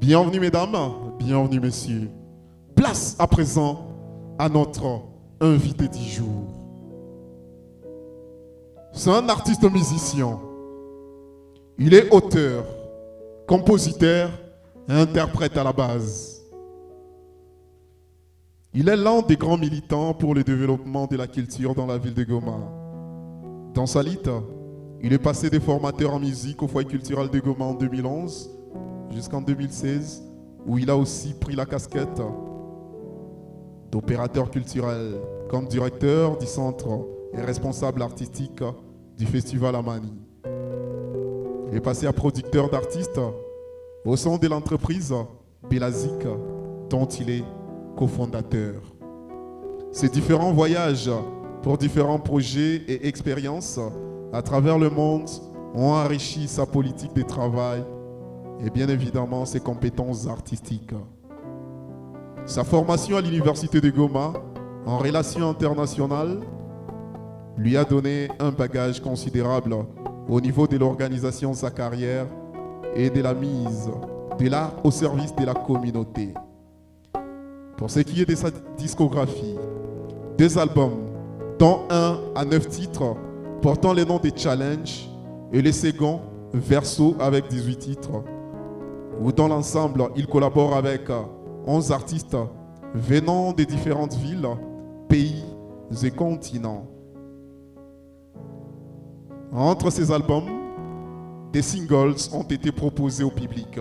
Bienvenue mesdames, bienvenue messieurs. Place à présent à notre invité du jour. C'est un artiste musicien. Il est auteur, compositeur et interprète à la base. Il est l'un des grands militants pour le développement de la culture dans la ville de Goma. Dans sa liste, il est passé des formateurs en musique au foyer culturel de Goma en 2011 jusqu'en 2016, où il a aussi pris la casquette d'opérateur culturel comme directeur du centre et responsable artistique du festival Amani. Il est passé à producteur d'artistes au sein de l'entreprise Belazik, dont il est cofondateur. Ces différents voyages pour différents projets et expériences à travers le monde ont enrichi sa politique de travail et bien évidemment ses compétences artistiques. Sa formation à l'université de Goma en relations internationales lui a donné un bagage considérable au niveau de l'organisation de sa carrière et de la mise de l'art au service de la communauté. Pour ce qui est de sa discographie, 2 albums, dont un à 9 titres portant les noms des Challenge et le second Verso avec 18 titres, où dans l'ensemble, il collabore avec 11 artistes venant des différentes villes, pays et continents. Entre ces albums, des singles ont été proposés au public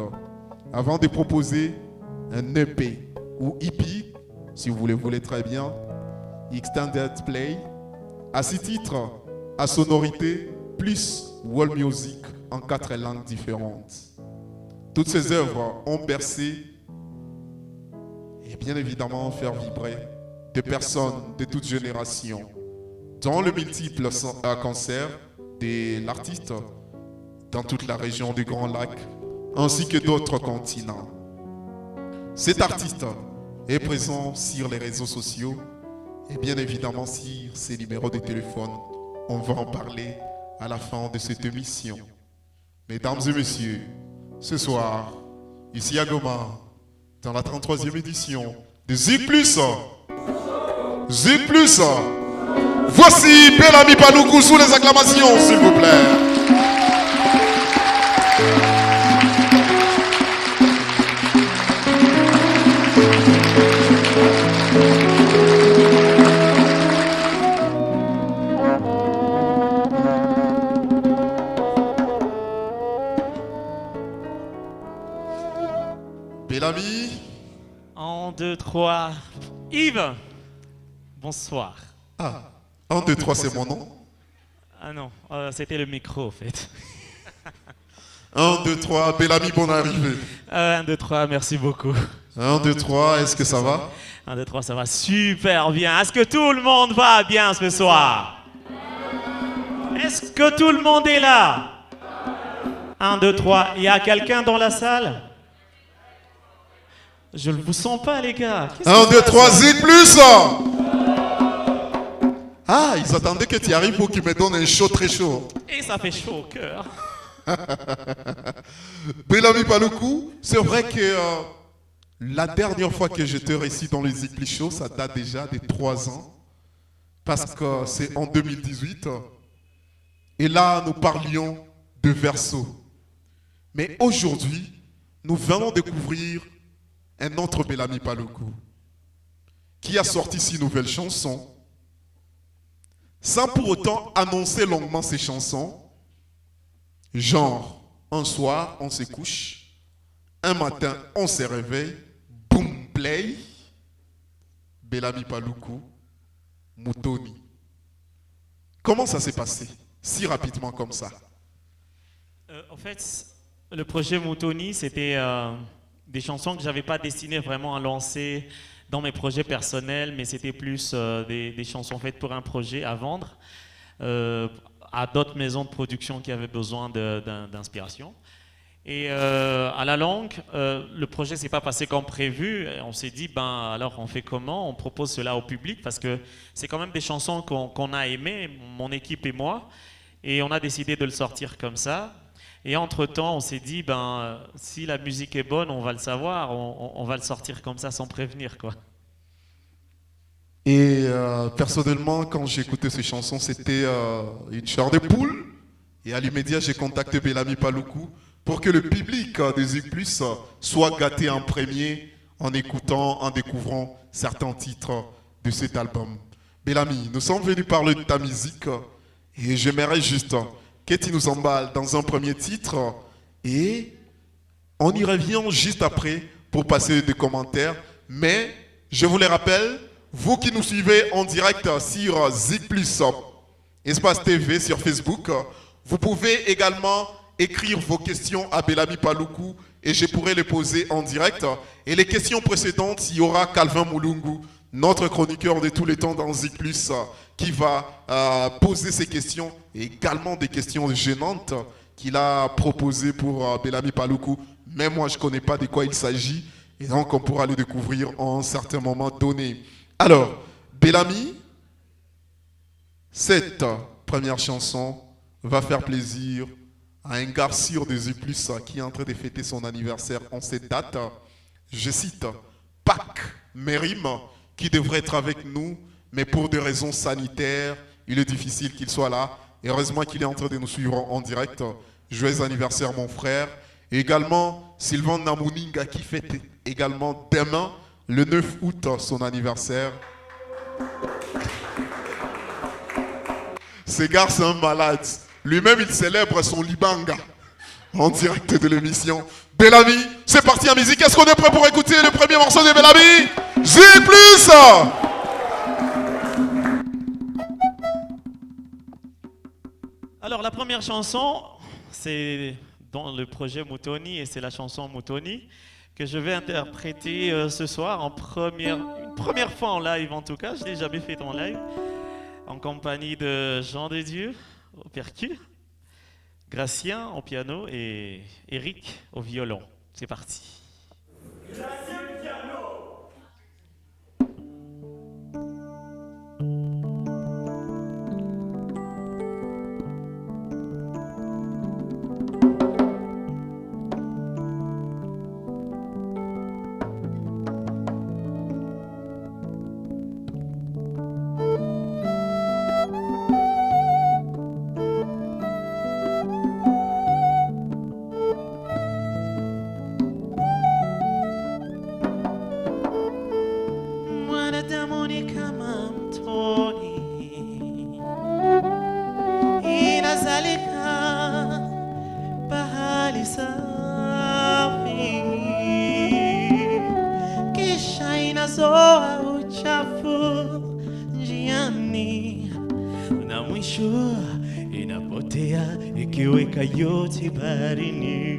avant de proposer un EP ou EP, si vous le voulez très bien, Extended Play, à 6 titres, à sonorité, plus world music en 4 langues différentes. Toutes ces œuvres ont bercé et bien évidemment faire vibrer des personnes de toutes générations, dans le multiple concert de l'artiste dans toute la région du Grand Lac, ainsi que d'autres continents. Cet artiste est présent sur les réseaux sociaux et bien évidemment sur ses numéros de téléphone. On va en parler à la fin de cette émission. Mesdames et messieurs, ce soir, ici à Goma, dans la 33e édition de Z+, voici Bel-Ami Paloukou sous les acclamations, s'il vous plaît. Bel-Ami. 1, 2, 3. Yves, bonsoir. Ah, 1, 2, 3, c'est mon nom. Ah non, c'était le micro en fait. 1, 2, 3, Bel-Ami, bonne arrivée. 1, 2, 3, merci beaucoup. 1, 2, 3, est-ce que ça va? 1, 2, 3, ça va super bien. Est-ce que tout le monde va bien ce soir? Est-ce que tout le monde est là? 1, 2, 3, il y a quelqu'un dans la salle? Je ne vous sens pas les gars. 1, 2, 3, Z+. Ah, ils attendaient que tu arrives pour qu'ils me donnent un chaud très chaud. Et ça fait chaud au cœur. Bel-Ami Paloukou, c'est vrai que la dernière fois que j'étais ici dans les Z+ Show, ça date déjà de 3 ans. Parce que c'est en 2018. Et là, nous parlions de Verso. Mais aujourd'hui, nous venons découvrir un autre Bel-Ami Paloukou qui a sorti 6 nouvelles chansons sans pour autant annoncer longuement ses chansons. Genre, un soir, on se couche, un matin, on se réveille, boom, play, Bel-Ami Paloukou, Moutoni. Comment ça s'est passé si rapidement comme ça? En fait, le projet Moutoni, c'était des chansons que je n'avais pas destinées vraiment à lancer dans mes projets personnels, mais c'était plus des chansons faites pour un projet à vendre à d'autres maisons de production qui avaient besoin d'inspiration. Et à la longue, le projet ne s'est pas passé comme prévu. On s'est dit, ben alors on fait comment? On propose cela au public parce que c'est quand même des chansons qu'on a aimées, mon équipe et moi, et on a décidé de le sortir comme ça. Et entre-temps, on s'est dit, si la musique est bonne, on va le savoir, on va le sortir comme ça sans prévenir, quoi. Et personnellement, quand j'ai écouté ces chansons, c'était une chair de poule. Et à l'immédiat, j'ai contacté Bellamy Paluku pour que le public des Zik+ soit gâté en premier en écoutant, en découvrant certains titres de cet album. Bellamy, nous sommes venus parler de ta musique et j'aimerais juste que tu nous emballes dans un premier titre et on y revient juste après pour passer des commentaires. Mais je vous les rappelle, vous qui nous suivez en direct sur Zik+ Espace TV sur Facebook, vous pouvez également écrire vos questions à Bellamy Paluku et je pourrai les poser en direct. Et les questions précédentes, il y aura Calvin Mulungu, notre chroniqueur de tous les temps dans Zik+, qui va poser ces questions et également des questions gênantes qu'il a proposées pour Bellamy Paluku. Mais moi, je ne connais pas de quoi il s'agit et donc on pourra le découvrir en un certain moment donné. Alors, Bellamy, cette première chanson va faire plaisir à un gars sûr des Zik+ qui est en train de fêter son anniversaire en cette date. Je cite Pâques Mérim, qui devrait être avec nous, mais pour des raisons sanitaires, il est difficile qu'il soit là. Et heureusement qu'il est en train de nous suivre en direct. Joyeux anniversaire mon frère. Et également Sylvain Namuninga qui fête également demain, le 9 août, son anniversaire. Ce gars, c'est un malade. Lui-même, il célèbre son Libanga en direct de l'émission. Bellamy, c'est parti en musique. Est-ce qu'on est prêt pour écouter le premier morceau de Bellamy? Zik+. Alors, la première chanson, c'est dans le projet Mutoni et c'est la chanson Mutoni que je vais interpréter ce soir une première fois en live en tout cas. Je l'ai jamais fait en live, en compagnie de Jean de Dieu au percu, Gracien au piano et Eric au violon. C'est parti. Gracien piano. Inapotea ikiweka yote baharini.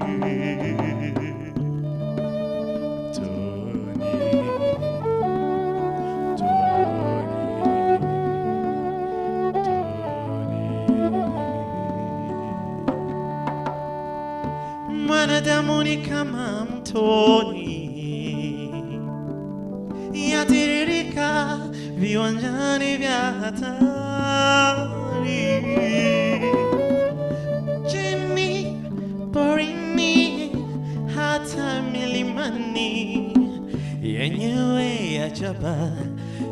Mwanadamu ni kama mtoni, yatiririka viwanjani vya hatari. Chini porini hata milimani, yenyewe yachapa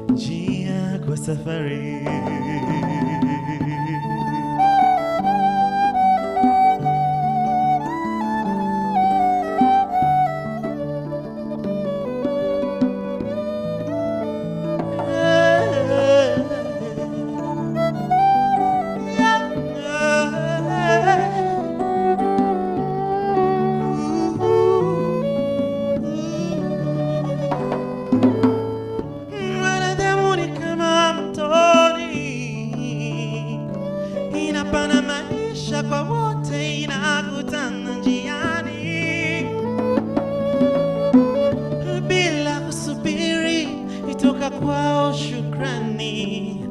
njia kwa safari. Kwao shukrani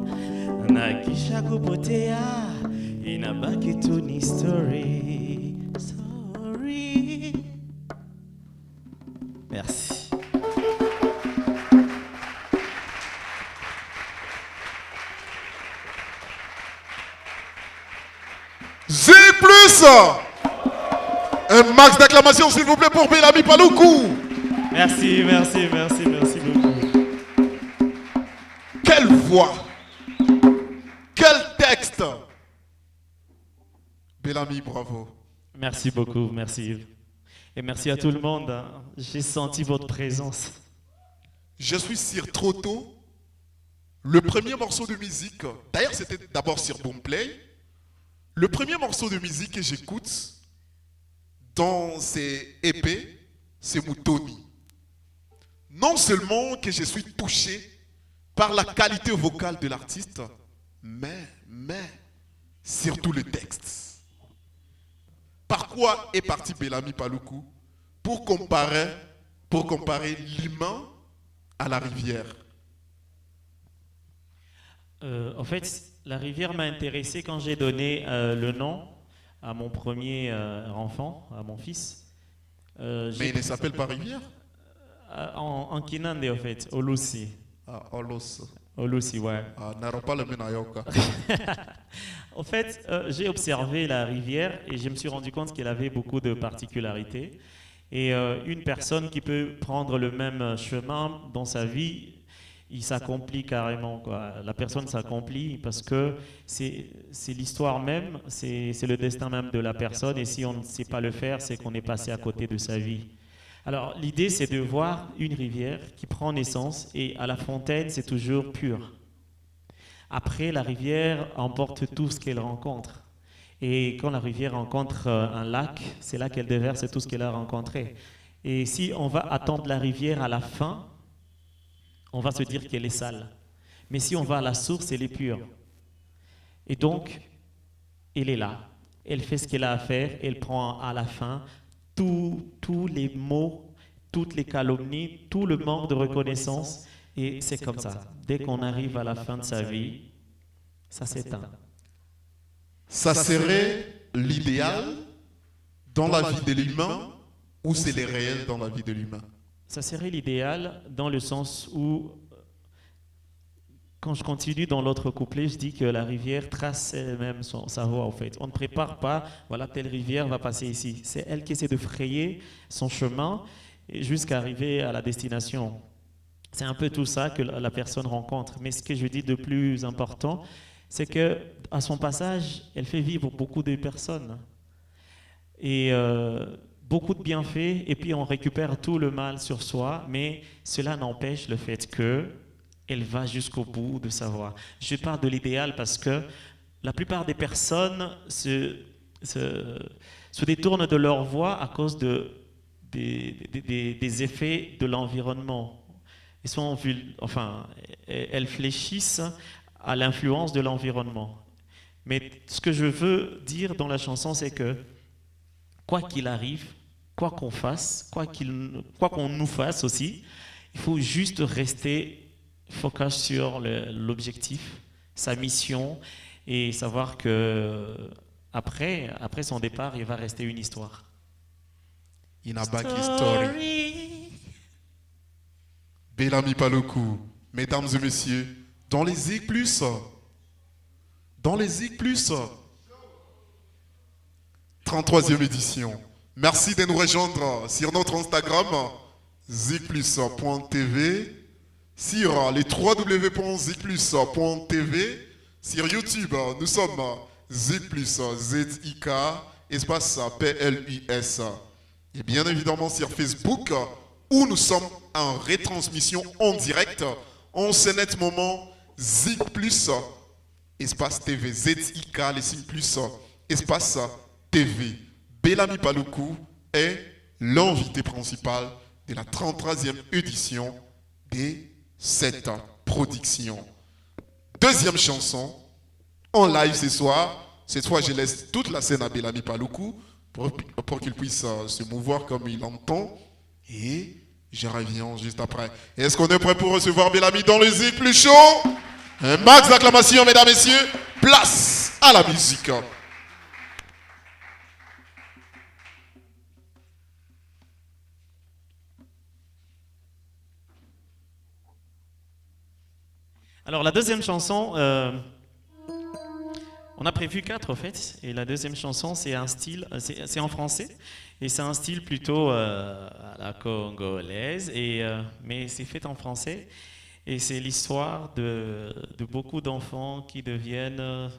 na kisha kupotea, inabaki tu ni story. Merci. Zik+. Un max d'acclamation, s'il vous plaît, pour Bellamy Paloukou. Merci, merci, merci, merci beaucoup. Quelle voix. Quel texte. Bellamy, bravo. Merci beaucoup, merci Yves. Et merci à tout le monde. J'ai senti votre présence. Je suis sur Trotto. Le premier morceau de musique, d'ailleurs c'était d'abord sur Boomplay. Le premier morceau de musique que j'écoute dans ces EP, c'est Moutoni. Non seulement que je suis touché par la qualité vocale de l'artiste, mais surtout le texte. Par quoi est parti Bellamy Paloukou? Pour comparer l'humain à la rivière. En fait, la rivière m'a intéressé quand j'ai donné le nom à mon premier enfant, à mon fils. Mais il ne s'appelle pas rivière? En Kinande, en fait, Olusi. Ah, Olos. Olusi, ouais. Ah, n'aura pas le Menayoka. En fait, j'ai observé la rivière et je me suis rendu compte qu'elle avait beaucoup de particularités. Et une personne qui peut prendre le même chemin dans sa vie, il s'accomplit carrément, quoi. La personne s'accomplit parce que c'est l'histoire même, c'est le destin même de la personne. Et si on ne sait pas le faire, c'est qu'on est passé à côté de sa vie. Alors l'idée, c'est de voir une rivière qui prend naissance et à la fontaine, c'est toujours pur. Après, la rivière emporte tout ce qu'elle rencontre. Et quand la rivière rencontre un lac, c'est là qu'elle déverse tout ce qu'elle a rencontré. Et si on va attendre la rivière à la fin, on va se dire qu'elle est sale. Mais si on va à la source, elle est pure. Et donc, elle est là. Elle fait ce qu'elle a à faire. Elle prend à la fin tous les mots, toutes les calomnies, tout le manque de reconnaissance. Et c'est comme ça. Dès qu'on arrive à la fin de sa vie, ça s'éteint. Ça serait l'idéal dans la vie de l'humain ou c'est le réel dans la vie de l'humain? Ça serait l'idéal dans le sens où, quand je continue dans l'autre couplet, je dis que la rivière trace elle-même sa voie, en fait. On ne prépare pas, voilà, telle rivière va passer ici. C'est elle qui essaie de frayer son chemin jusqu'à arriver à la destination. C'est un peu tout ça que la personne rencontre. Mais ce que je dis de plus important, c'est que à son passage, elle fait vivre beaucoup de personnes. Et beaucoup de bienfaits, et puis on récupère tout le mal sur soi, mais cela n'empêche le fait qu'elle va jusqu'au bout de sa voie. Je parle de l'idéal parce que la plupart des personnes se détournent de leur voie à cause des effets de l'environnement. Elles fléchissent à l'influence de l'environnement. Mais ce que je veux dire dans la chanson, c'est que quoi qu'il arrive, quoi qu'on fasse, quoi qu'on nous fasse aussi, il faut juste rester focus sur l'objectif, sa mission, et savoir que après son départ, il va rester une histoire. Inabaki Story. Bellamy Paloukou, mesdames et messieurs, dans les ZIC+, dans les ZIC+, 33e édition. Merci de nous rejoindre sur notre Instagram, zicplus.tv, sur les www.zicplus.tv, sur YouTube, nous sommes Zicplus, Z-I-K, espace P-L-U-S. Et bien évidemment sur Facebook, où nous sommes en retransmission en direct, en ce net moment, Zicplus, espace TV, Z-I-K, les signes plus, espace TV. Bellamy Paloukou est l'invité principal de la 33e édition de cette production. Deuxième chanson, en live ce soir. Cette fois, je laisse toute la scène à Bellamy Paloukou pour qu'il puisse se mouvoir comme il entend. Et je reviens juste après. Est-ce qu'on est prêt pour recevoir Bellamy dans le Zik plus chaud? Un max d'acclamation, mesdames et messieurs. Place à la musique. Alors la deuxième chanson, On a prévu 4 en fait, et la deuxième chanson c'est un style, c'est en français, et c'est un style plutôt à la congolaise, mais c'est fait en français, et c'est l'histoire de beaucoup d'enfants qui deviennent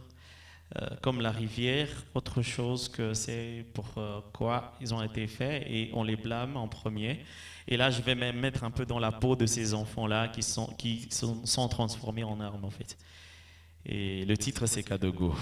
comme la rivière, autre chose que c'est pour quoi ils ont été faits, et on les blâme en premier. Et là je vais même mettre un peu dans la peau de ces enfants-là sont transformés en armes en fait. Et le titre c'est Kadogo.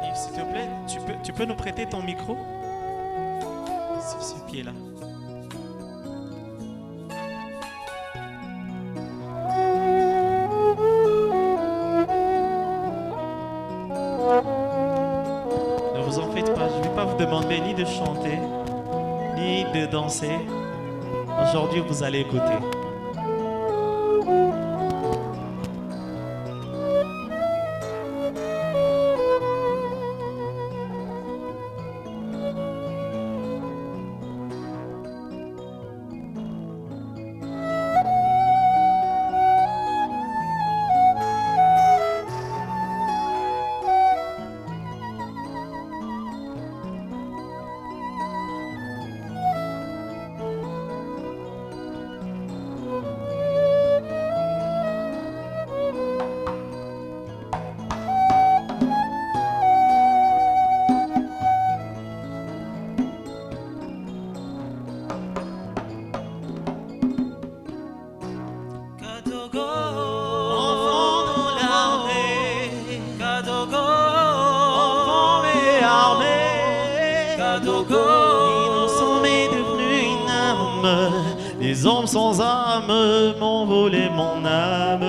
Yves, s'il te plaît, tu peux nous prêter ton micro sur ce pied-là. Ne vous en faites pas, je ne vais pas vous demander ni de chanter, ni de danser. Aujourd'hui, vous allez écouter. Innocent mais devenu une arme, les hommes sans âme m'ont volé mon âme.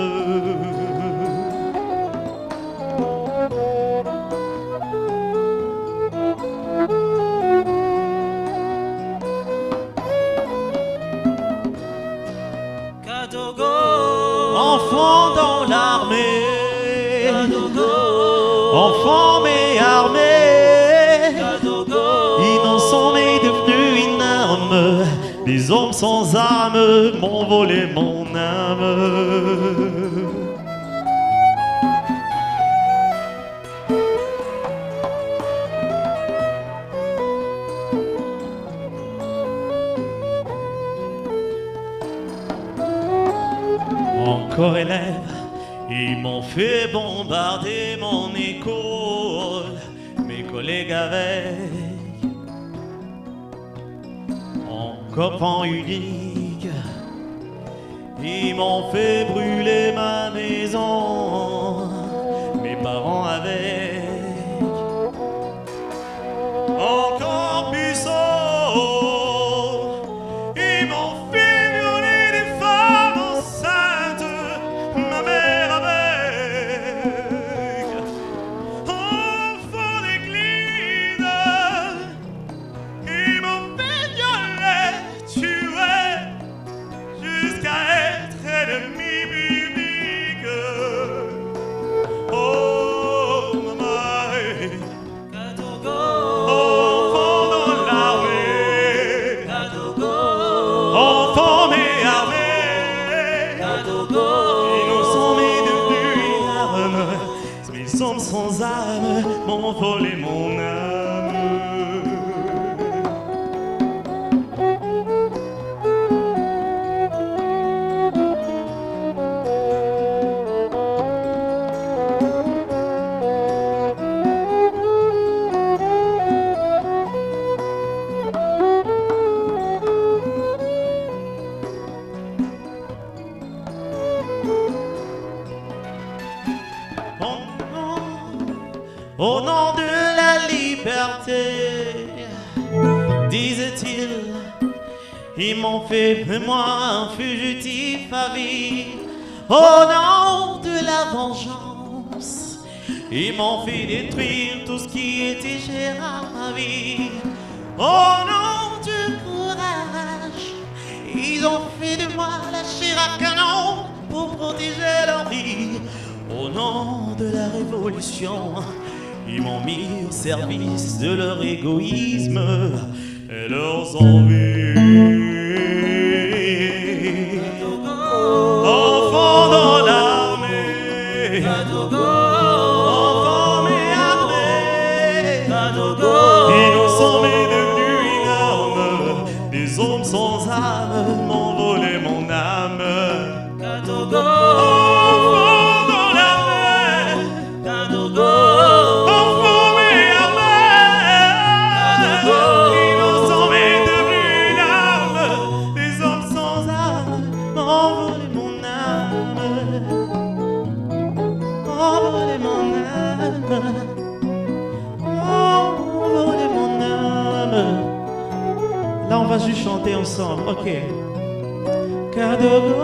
Enfant dans l'armée, enfant mais armé, innocent mais devenu une arme, les hommes sans âme m'ont volé mon âme. Encore élève, ils m'ont fait bombarder mon école, mes collègues avec. Encore enfant unique, ils m'ont fait brûler ma maison, mes parents avec. Encore puissant, ils m'ont fait violer des femmes enceintes, ma mère avec. Enfant d'église, ils m'ont fait violer, tuer, jusqu'à être ennemi public. Oh maman, enfant dans l'armée, enfant mais armé, innocent mais devenu une arme, mes hommes sans âme m'ont volé mon âme. Au nom de la liberté, disait-il, ils m'ont fait de moi un fugitif à vie. Au nom de la vengeance, ils m'ont fait détruire tout ce qui était cher à ma vie. Au nom du courage, ils ont fait de moi la chair à canon pour protéger leur vie. Au Au nom de la révolution, ils m'ont mis au service de leur égoïsme et leurs envies. Enfants dans l'armée, enfants mais armés, innocents mais devenus une arme, des hommes sans âme m'ont volé mon âme. Enfants dans l'armée, enfants mais armés, innocents mais devenus une arme, des hommes sans âme m'ont volé mon âme. Envolé mon âme, envolé mon âme. Là, on va juste chanter ensemble, ok. Kadogo,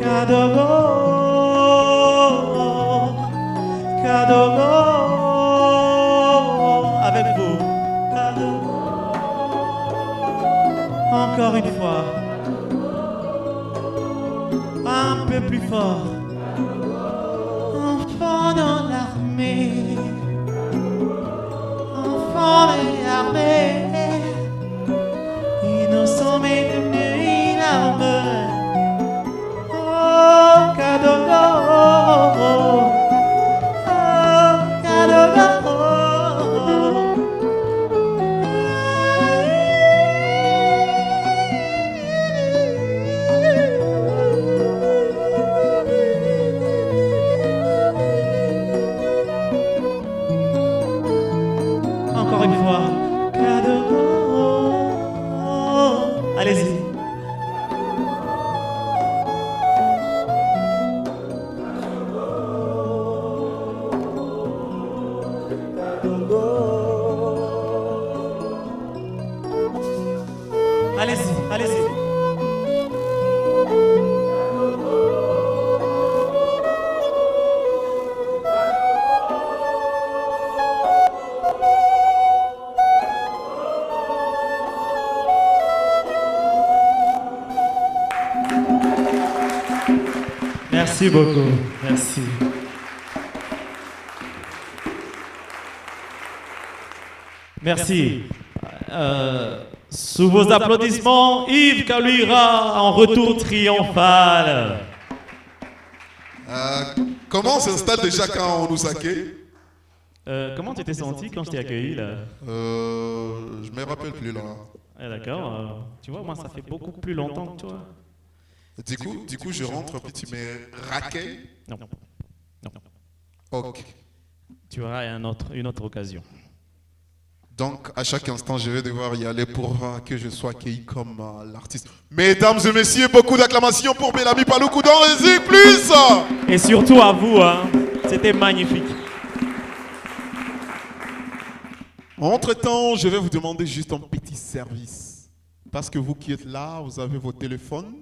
Kadogo, Kadogo. Avec vous, Kadogo. Encore une fois. Un peu plus fort. Enfant dans l'armée, enfant mais armé, innocent mais devenu une arme. Oh, Kadogo, oh, Kadogo. Encore une fois, Kadogo. Allez-y. Allez-y, allez-y. Merci beaucoup. Merci. Merci. Sous vos applaudissements, Yves Kaluira en retour triomphal. Comment s'installe déjà quand on nous accueille? Comment tu t'es senti quand je t'ai accueilli là? Je me rappelle plus là. Ah, d'accord. Tu vois, moi ça fait beaucoup plus longtemps que toi. Du coup, je rentre puis tu me raquais. Non. Non. Ok. Tu auras une autre occasion. Donc, à chaque instant, je vais devoir y aller pour que je sois accueilli comme l'artiste. Mesdames et messieurs, beaucoup d'acclamations pour Bellamy Paloukou dans les plus. Et surtout à vous, hein. C'était magnifique. Entre-temps, je vais vous demander juste un petit service. Parce que vous qui êtes là, vous avez vos téléphones.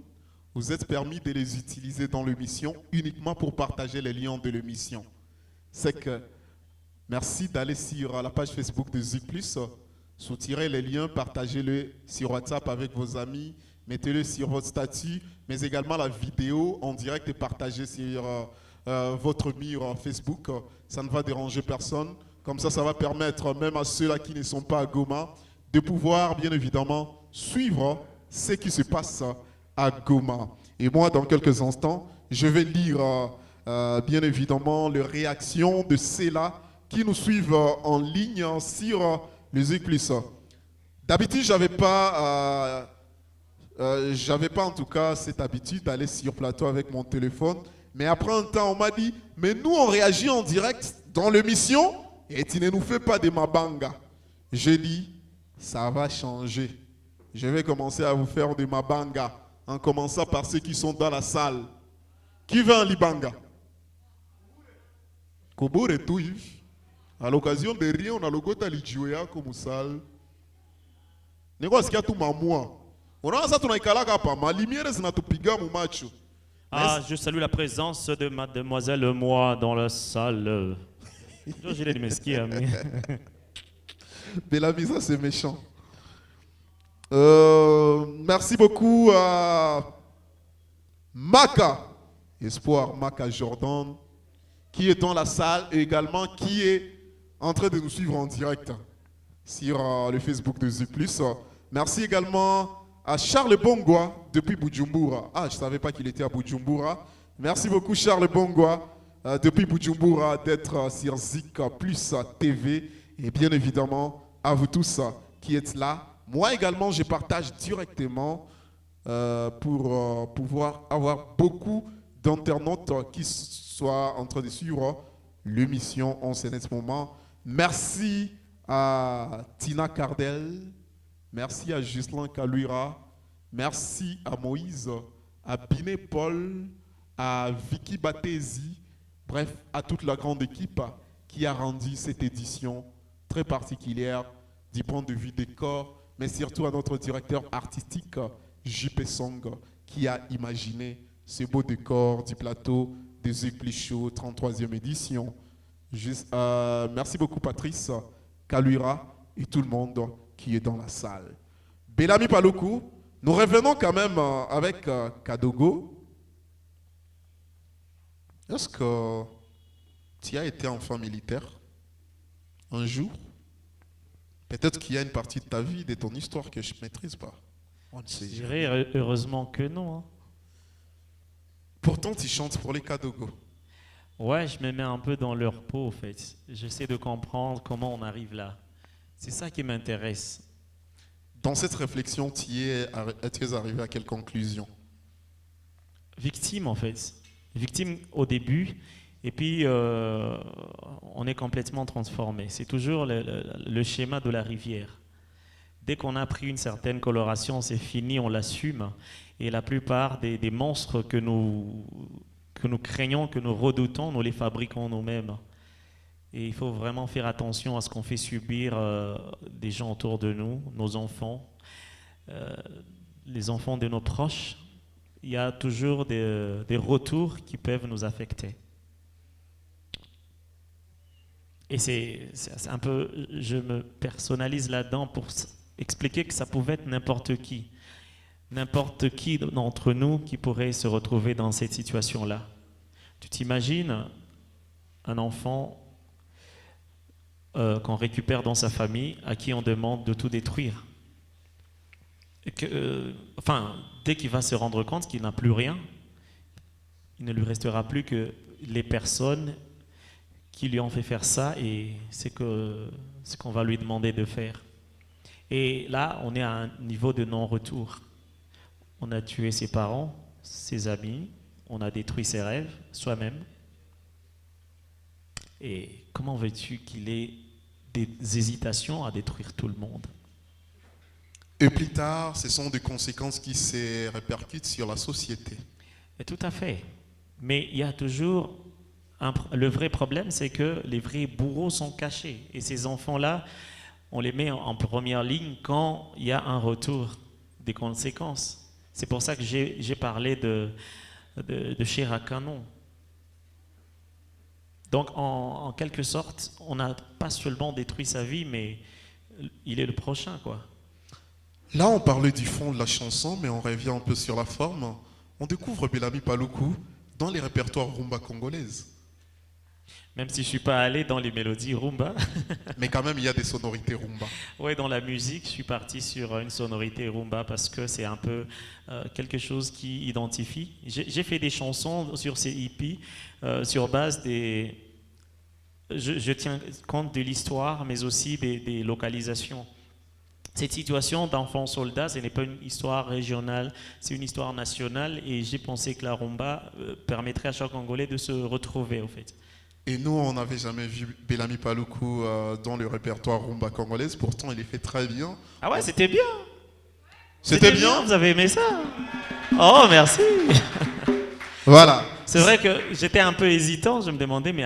Vous êtes permis de les utiliser dans l'émission uniquement pour partager les liens de l'émission. C'est que, merci d'aller sur la page Facebook de Zik+, soutirez les liens, partagez-le sur WhatsApp avec vos amis, mettez-le sur votre statut, mais également la vidéo en direct et partagez sur votre mur Facebook. Ça ne va déranger personne. Comme ça va permettre même à ceux-là qui ne sont pas à Goma de pouvoir, bien évidemment, suivre ce qui se passe à Goma. Et moi, dans quelques instants, je vais lire bien évidemment les réactions de ceux-là qui nous suivent en ligne sur les Zik+. D'habitude, j'avais pas en tout cas cette habitude d'aller sur plateau avec mon téléphone. Mais après un temps, on m'a dit, mais nous, on réagit en direct dans l'émission et tu ne nous fais pas de mabanga. J'ai dit, ça va changer. Je vais commencer à vous faire de mabanga. En commençant par ceux qui sont dans la salle. Qui veut un libanga? Kobore tout, Yves. À l'occasion de rien, on a le gota lijuea comme salle. Nego sikia tu mamua. Unaona sasa tunaikalaka hapa, ma lumière zinatupiga mu macho. Ah, je salue la présence de mademoiselle Moi dans la salle. J'ai les mesquins, mais... Bellamy, ça c'est méchant. Merci beaucoup à Maka. Espoir Maca Jordan, qui est dans la salle et également qui est en train de nous suivre en direct sur le Facebook de Zik Plus. Merci également à Charles Bongwa depuis Bujumbura. Ah, je ne savais pas qu'il était à Bujumbura. Merci beaucoup Charles Bongwa depuis Bujumbura d'être sur Zik Plus TV. Et bien évidemment, à vous tous qui êtes là. Moi également, je partage directement pour pouvoir avoir beaucoup d'internautes qui soient en train de suivre l'émission en ce moment. Merci à Tina Cardel, merci à Ghislain Kaluira, merci à Moïse, à Biné Paul, à Vicky Batesi, bref, à toute la grande équipe qui a rendu cette édition très particulière du point de vue des corps, mais surtout à notre directeur artistique, JP Song, qui a imaginé ce beau décor du plateau des Zik Plus Show, 33e édition. Merci beaucoup Patrice, Kaluira et tout le monde qui est dans la salle. Bellamy Paluku, nous revenons quand même avec Kadogo. Est-ce que tu as été enfant militaire un jour? Peut-être qu'il y a une partie de ta vie, de ton histoire que je ne maîtrise pas. On ne sait Je dirais heureusement que non. Hein. Pourtant, tu chantes pour les Kadogo. Ouais, je me mets un peu dans leur peau, en fait. J'essaie de comprendre comment on arrive là. C'est ça qui m'intéresse. Dans cette réflexion, tu es arrivé à quelle conclusion? Victime, en fait. Victime au début, et puis on est complètement transformé. C'est toujours le schéma de la rivière. Dès qu'on a pris une certaine coloration, c'est fini, on l'assume. Et la plupart des monstres que nous craignons, que nous redoutons, nous les fabriquons nous-mêmes. Et il faut vraiment faire attention à ce qu'on fait subir des gens autour de nous, nos enfants, les enfants de nos proches. Il y a toujours des retours qui peuvent nous affecter. Et c'est un peu, je me personnalise là-dedans pour expliquer que ça pouvait être n'importe qui. N'importe qui d'entre nous qui pourrait se retrouver dans cette situation-là. Tu t'imagines un enfant qu'on récupère dans sa famille, à qui on demande de tout détruire. Et dès qu'il va se rendre compte qu'il n'a plus rien, il ne lui restera plus que les personnes qui lui ont fait faire ça et c'est ce qu'on va lui demander de faire. Et là, on est à un niveau de non-retour. On a tué ses parents, ses amis, on a détruit ses rêves, soi-même. Et comment veux-tu qu'il ait des hésitations à détruire tout le monde? Et plus tard, ce sont des conséquences qui se répercutent sur la société. Et tout à fait. Mais il y a toujours... le vrai problème, c'est que les vrais bourreaux sont cachés. Et ces enfants-là, on les met en première ligne quand il y a un retour des conséquences. C'est pour ça que j'ai parlé de chair à canon. Donc, en quelque sorte, on n'a pas seulement détruit sa vie, mais il est le prochain, quoi. Là, on parlait du fond de la chanson, mais on revient un peu sur la forme. On découvre Bellamy Paluku dans les répertoires rumba congolaises. Même si je ne suis pas allé dans les mélodies rumba. Mais quand même, il y a des sonorités rumba. Oui, dans la musique, je suis parti sur une sonorité rumba parce que c'est un peu quelque chose qui identifie. J'ai fait des chansons sur ces hippies sur base des... Je tiens compte de l'histoire, mais aussi des localisations. Cette situation d'enfant soldat, ce n'est pas une histoire régionale, c'est une histoire nationale et j'ai pensé que la rumba permettrait à chaque Congolais de se retrouver, en fait. Et nous, on n'avait jamais vu Bellamy Paluku dans le répertoire rumba congolaise. Pourtant, il est fait très bien. Ah ouais, c'était bien. C'était bien. Vous avez aimé ça? Oh, merci. Voilà. C'est vrai que j'étais un peu hésitant. Je me demandais, mais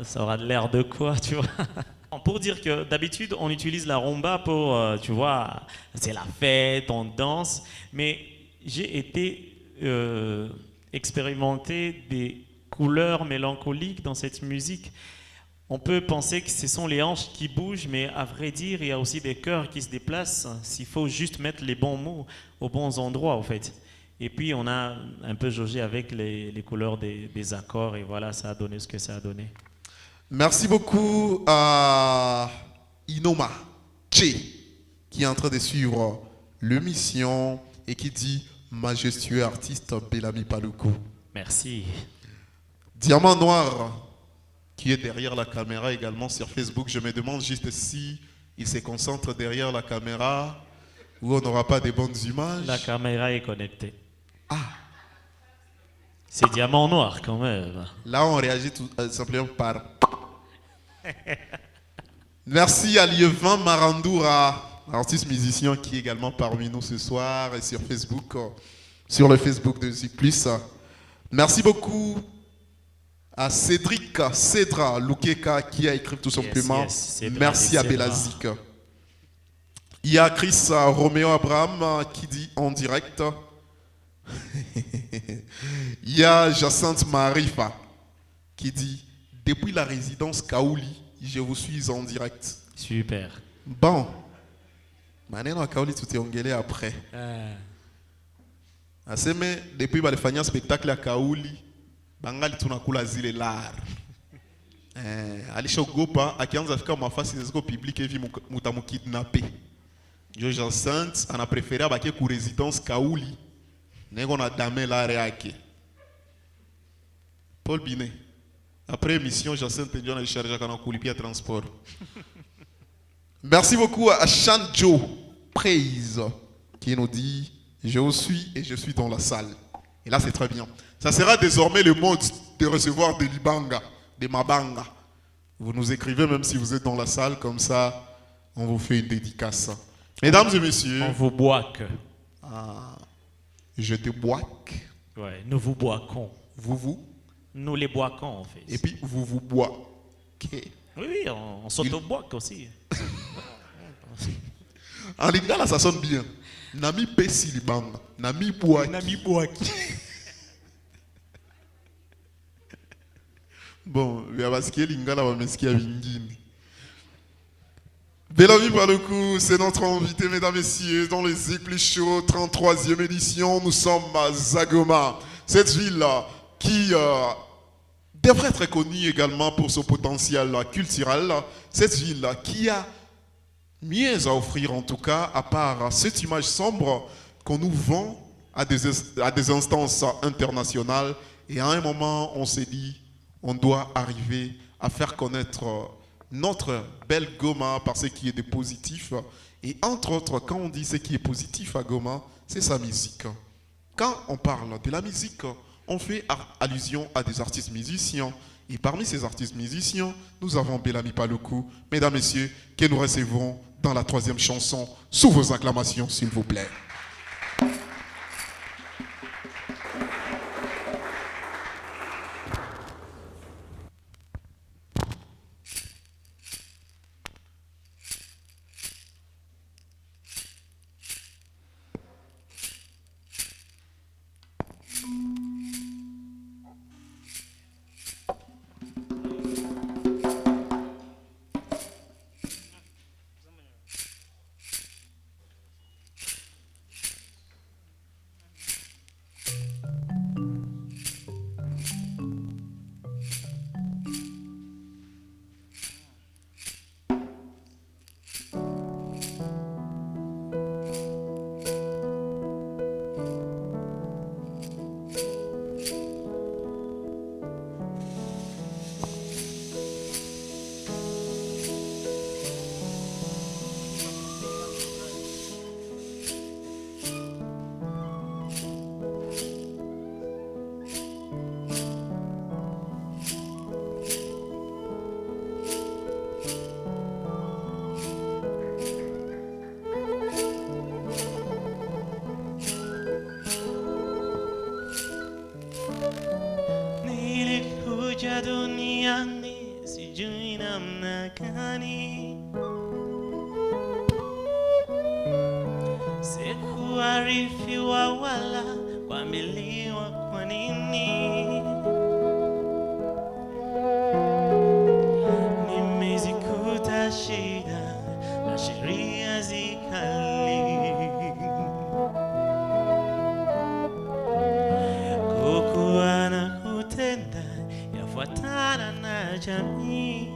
ça aura l'air de quoi, tu vois? Pour dire que d'habitude, on utilise la rumba pour, tu vois, c'est la fête, on danse. Mais j'ai été expérimenter des couleurs mélancoliques dans cette musique. On peut penser que ce sont les hanches qui bougent, mais à vrai dire, il y a aussi des cœurs qui se déplacent. S'il faut juste mettre les bons mots aux bons endroits, en fait. Et puis on a un peu jaugé avec les couleurs des accords et voilà, ça a donné ce que ça a donné. Merci beaucoup à Inoma Che qui est en train de suivre l'émission et qui dit majestueux artiste Bellamy Paluku. Merci. Diamant Noir qui est derrière la caméra également sur Facebook. Je me demande juste si il se concentre derrière la caméra ou on n'aura pas de bonnes images. La caméra est connectée. Ah, c'est Diamant Noir quand même. là on réagit tout simplement par... Merci à Lievin Marandoura, artiste musicien qui est également parmi nous ce soir et sur Facebook, sur le Facebook de Zik Plus. Merci beaucoup à Cédric Cédra Lukeka qui a écrit tout simplement merci à Belazik. Il y a Chris Roméo Abraham qui dit en direct. Il y a Jacinthe Marifa qui dit depuis la résidence Kaouli, je vous suis en direct. Super. Bon, maintenant Kaouli tout est anglais après. Mais depuis le fanya spectacle à Kaouli, bangali tunakula zile lar. Alishogopa akianza fika mafasi ziko public hivi mutamukidnape. Jo Jacinthe ana préféré abakie ku résidence Kaouli. Nego na dame lar yake. Paul Binet. Après émission, Jacinthe Ndion a chargé à Kulipia Transport. Merci beaucoup à Shanjo Praise qui nous dit je vous suis et je suis dans la salle. Et là, c'est très bien. Ça sera désormais le mode de recevoir des Libanga, des Mabanga. Vous nous écrivez même si vous êtes dans la salle, comme ça, on vous fait une dédicace. Mesdames et messieurs. On vous boique. Ah, je te boique. Ouais, nous vous boiquons. Vous. Nous les boiquons en fait. Et puis vous boiquez. Oui, on s'auto-boique aussi. En lingala, ça sonne bien. Nami pesi libanga. Nami boaki. Nami boaki. Bon, parce que lingala va mesquia vingine. Bellamy Paluku, c'est notre invité, mesdames et messieurs, dans les Zik Plus Show, 33e édition. Nous sommes à Zagoma, cette ville-là qui devrait être connue également pour son potentiel culturel. Cette ville-là qui a mieux à offrir en tout cas, à part cette image sombre qu'on nous vend à des instances internationales. Et à un moment, on s'est dit, on doit arriver à faire connaître notre belle Goma par ce qui est de positif. Et entre autres, quand on dit ce qui est positif à Goma, c'est sa musique. Quand on parle de la musique, on fait allusion à des artistes musiciens. Et parmi ces artistes musiciens, nous avons Bellamy Paluku. Mesdames, messieurs, que nous recevons dans la 3e chanson, sous vos acclamations, s'il vous plaît. duniani sijui namna gani, sikuarifiwa wala kuambiliwa kwa nini. Nimezikuta shida na sheria zikali, jamii.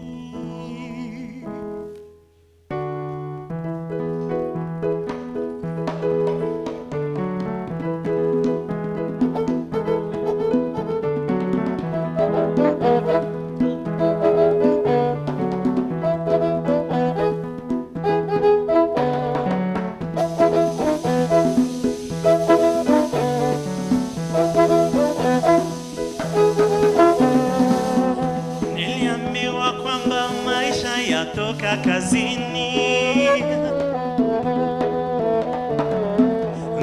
Niliambiwa kwamba maisha yatoka kazini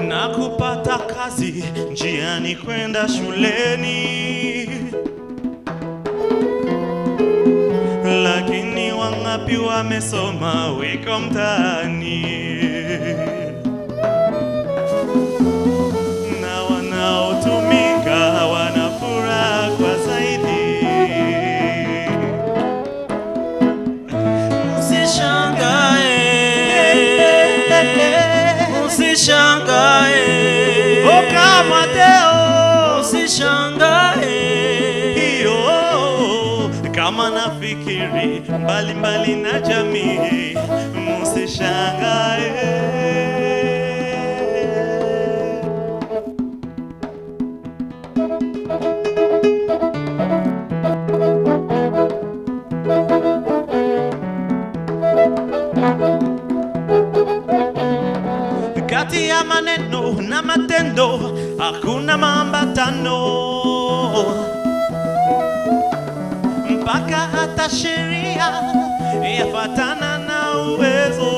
na kupata kazi njiani kwenda shuleni, lakini wangapi wamesoma weko mtaani, na wanaotumika wanafuraha kwa zaidi. Usishangae, Oh kama Deo, usishangae, hiyo kama nafikiri mbali na jamii, musishangae. Kati ya maneno na matendo hakuna maambatano, mpaka hata sheria yafatana na uwezo.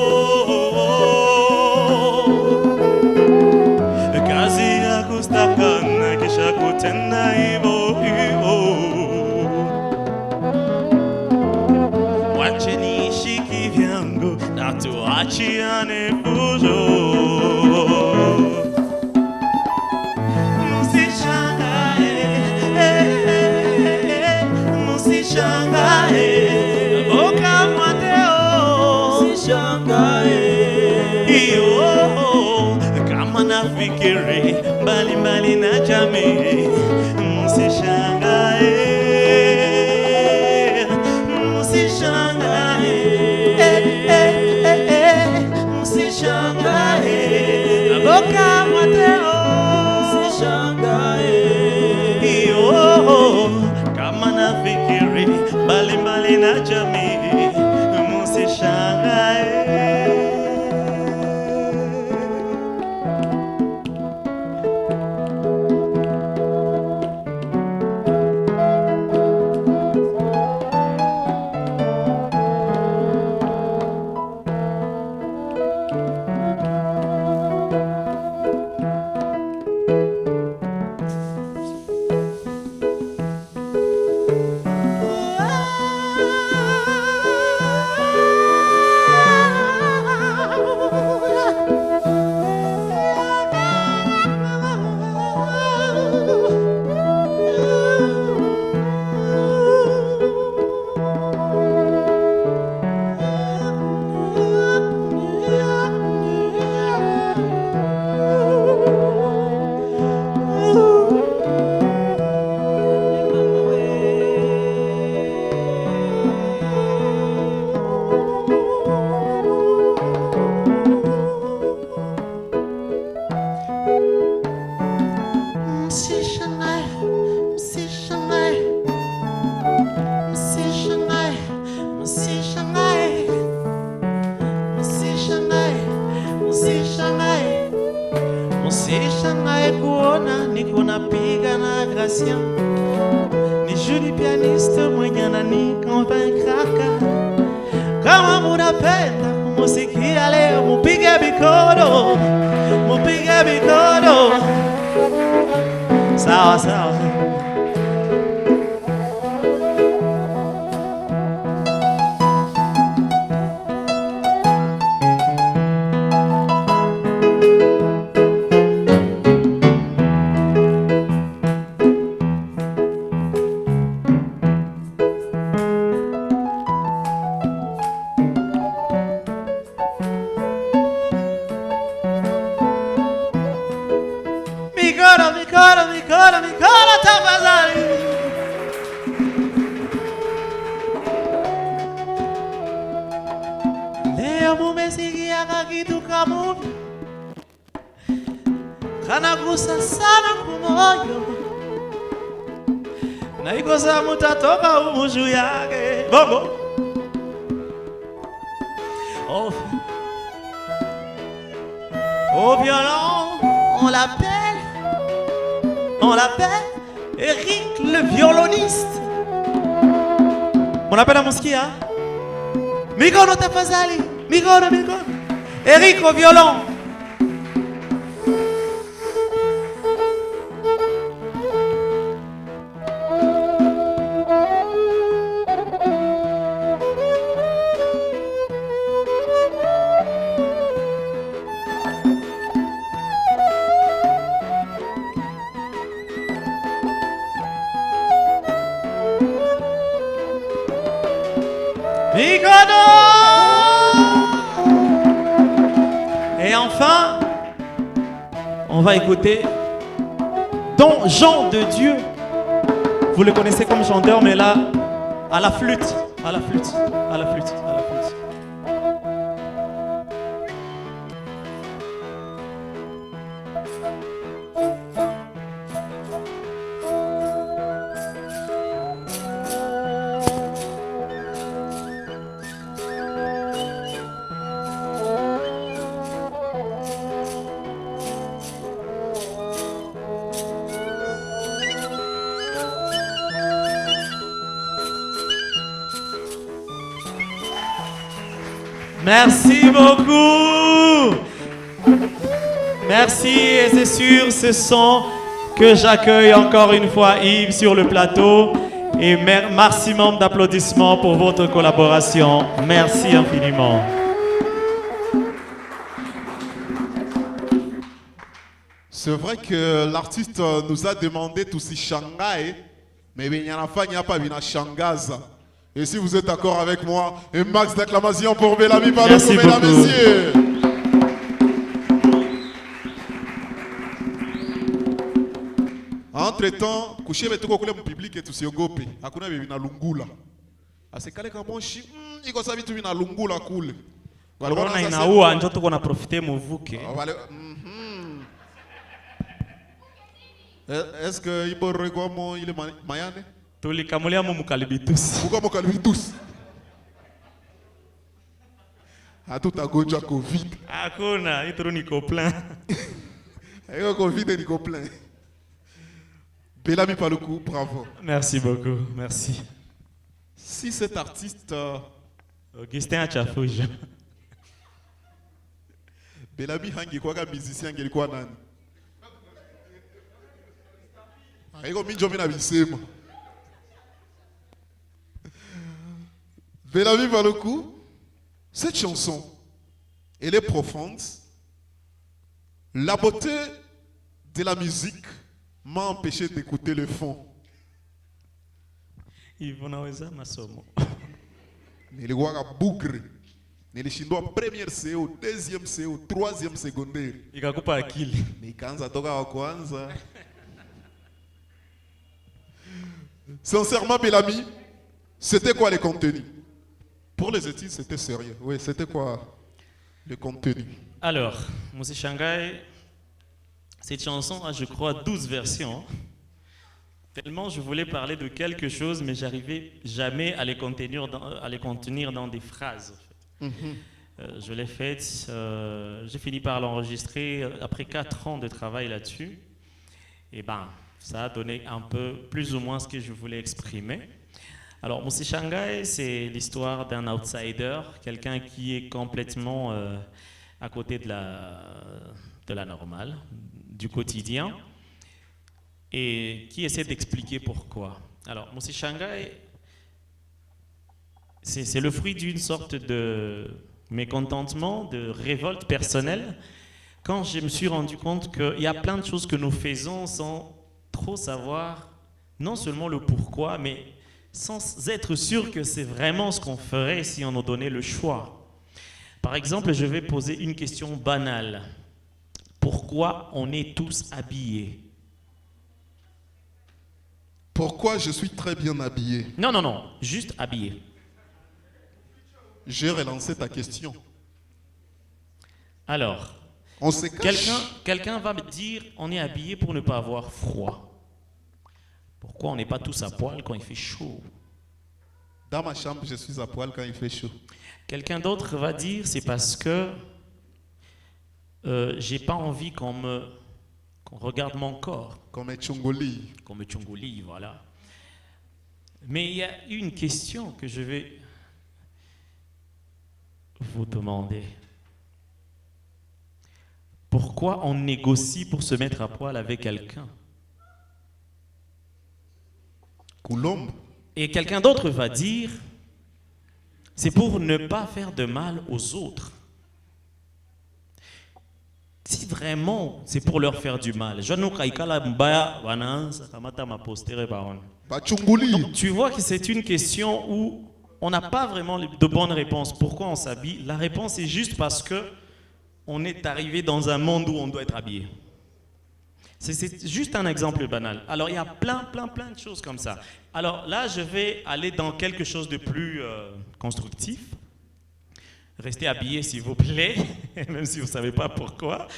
Kazi ya kustaka na kisha kutenda hivyo hivyo. Wache niishi kivyangu na tuachiane fujo. Musishangae, oh kama Deo, usishangae, iyo kama nafikiri mbali na jamii, musishangae, musishangae, musishangae, oh kama Deo, usishangae, iyo kama nafikiri mbali na jamii, musishangae. Musishangae kuona niko napiga na Gracia, ni joli pianiste mwenye ananikonvainkraka. Kama munapenda musikia leo, mupige mikono, mupige mikono. Sawa sawa. Mikono tafadhali. gusa sana kumoyo naikosa mutatoka umushu yake bongo oh. Au violon on l'appelle Eric le violoniste. On appelle à Mosquia. Mikono tafadhali. Mikono. Eric au violon. Et enfin, on va écouter Don Jean de Dieu. Vous le connaissez comme chanteur, mais là, à la flûte. Merci beaucoup. Merci et c'est sur ce son que j'accueille encore une fois Yves sur le plateau et maximum d'applaudissements pour votre collaboration. Merci infiniment. C'est vrai que l'artiste nous a demandé tout si Shanghai, mais il n'y a pas de Shangaza. Et si vous êtes d'accord avec moi, un max d'acclamation pour Bellamy Paluku, mesdames et messieurs. Entre-temps, coucher avec tout le public et tout ce gopé. Akuna bebina lungula. Asekale kama shi, iko sabi tu bina lungula kule. Walikuwa inaua ndio tuko na profiter muvuke. Est-ce que ibo regomo ile mayane? Tulikamulia mu mukalibitus. Pourquoi mukalibitus? A tout agonja Covid. Hakuna, itro niko plein. Ayo Covid niko plein. Bellamy Paluku, bravo. Merci beaucoup, merci. Si cet artiste Augustin Achafouja. Bellamy hangi kwa musicien angelikuwa nani? Ayo minjo mina bisema. Bellamy Paluku, cette chanson, elle est profonde. La beauté de la musique m'a empêché d'écouter le fond. Ivonaweza masomo. Nilikuwa bugre. Nilishindwa première CO, deuxième CO, troisième secondaire. Ikakupa akili. Nikaanza toka wa kwanza. Sincèrement Bellamy, c'était quoi le contenu? Pour les études, c'était sérieux. Oui, c'était quoi le contenu? Alors, Monsieur Shanghai, cette chanson a, je crois, 12 versions. Tellement je voulais parler de quelque chose, mais j'arrivais jamais à les contenir dans des phrases. En fait. Je l'ai faite, j'ai fini par l'enregistrer après 4 ans de travail là-dessus. Et ben, ça a donné un peu plus ou moins ce que je voulais exprimer. Alors, Monsieur Shanghai, c'est l'histoire d'un outsider, quelqu'un qui est complètement à côté de la normale, du quotidien, et qui essaie d'expliquer pourquoi. Alors, Monsieur Shanghai, c'est le fruit d'une sorte de mécontentement, de révolte personnelle, quand je me suis rendu compte qu'il y a plein de choses que nous faisons sans trop savoir, non seulement le pourquoi, mais sans être sûr que c'est vraiment ce qu'on ferait si on nous donnait le choix. Par exemple, je vais poser une question banale. Pourquoi on est tous habillés? Pourquoi je suis très bien habillé? Non, juste habillés. J'ai relancé ta question. Alors, On se cache. Quelqu'un va me dire, on est habillé pour ne pas avoir froid. Pourquoi on n'est pas tous à poil quand il fait chaud? Dans ma chambre, je suis à poil quand il fait chaud. Quelqu'un d'autre va dire, c'est parce que j'ai pas envie qu'on regarde mon corps, Comme un tchongoli. qu'on me tchongolie, voilà. Mais il y a une question que je vais vous demander. Pourquoi on négocie pour se mettre à poil avec quelqu'un? Coulombe. Et quelqu'un d'autre va dire, c'est pour ne pas faire de mal aux autres. Si vraiment c'est pour leur faire du mal, Bah tchongoli. tu vois que c'est une question où on n'a pas vraiment de bonnes réponses. Pourquoi on s'habille? La réponse est juste parce que on est arrivé dans un monde où on doit être habillé. C'est juste un exemple banal. Alors, il y a plein de choses comme ça. Alors là, je vais aller dans quelque chose de plus constructif. Restez habillés, s'il vous plaît, même si vous ne savez pas pourquoi.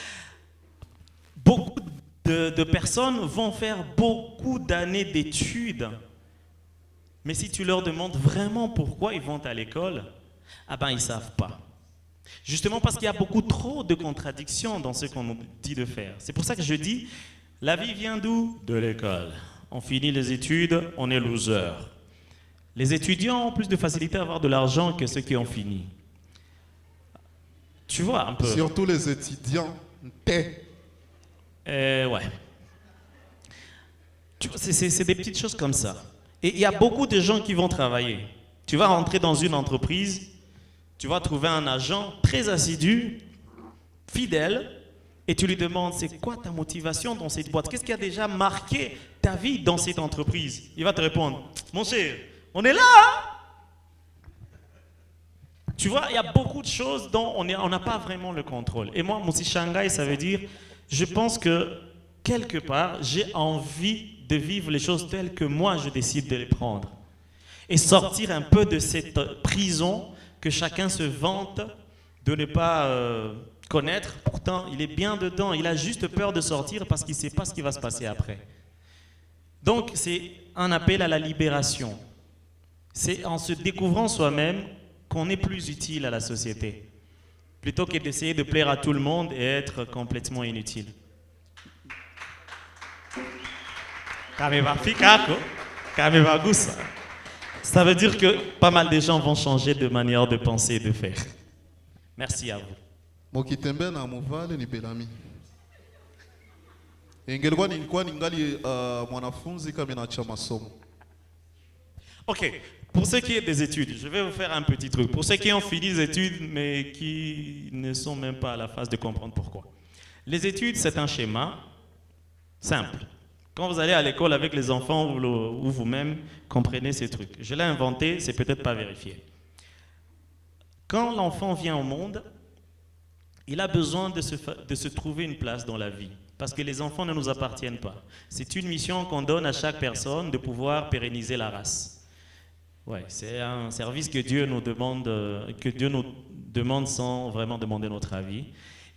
Beaucoup de personnes vont faire beaucoup d'années d'études. Mais si tu leur demandes vraiment pourquoi ils vont à l'école, ah ben, ils ne savent pas. Justement parce qu'il y a beaucoup trop de contradictions dans ce qu'on nous dit de faire. C'est pour ça que je dis, la vie vient d'où? De l'école. On finit les études, on est loser. Les étudiants ont plus de facilité à avoir de l'argent que ceux qui ont fini. Tu vois un peu. Surtout les étudiants. Ouais. Tu vois, c'est des petites choses comme ça. Et il y a beaucoup de gens qui vont travailler. Tu vas rentrer dans une entreprise, tu vas trouver un agent très assidu, fidèle, et tu lui demandes, c'est quoi ta motivation dans cette boîte? Qu'est-ce qui a déjà marqué ta vie dans cette entreprise? Il va te répondre, mon cher, on est là, hein? Tu vois, il y a beaucoup de choses dont on n'a pas vraiment le contrôle. Et moi, Moussi Shanghai, ça veut dire, je pense que quelque part, j'ai envie de vivre les choses telles que moi, je décide de les prendre. Et sortir un peu de cette prison que chacun se vante de ne pas connaître. Pourtant, il est bien dedans. Il a juste peur de sortir parce qu'il ne sait pas ce qui va se passer après. Donc, c'est un appel à la libération. C'est en se découvrant soi-même qu'on est plus utile à la société, plutôt que d'essayer de plaire à tout le monde et être complètement inutile. Ça veut dire que pas mal de gens vont changer de manière de penser et de faire. Merci à vous. Mokitembe na muvale ni Belami. Ingelikuwa nilikuwa ningali mwanafunzi kama naacha masomo. Ok, pour ceux qui ont des études, je vais vous faire un petit truc. Pour ceux qui ont fini les études mais qui ne sont même pas à la phase de comprendre pourquoi. Les études, c'est un schéma simple. Quand vous allez à l'école avec les enfants ou vous-même, comprenez ces trucs. Je l'ai inventé, c'est peut-être pas vérifié. Quand l'enfant vient au monde, il a besoin de se trouver une place dans la vie. Parce que les enfants ne nous appartiennent pas. C'est une mission qu'on donne à chaque personne de pouvoir pérenniser la race. Ouais, c'est un service que Dieu nous demande sans vraiment demander notre avis.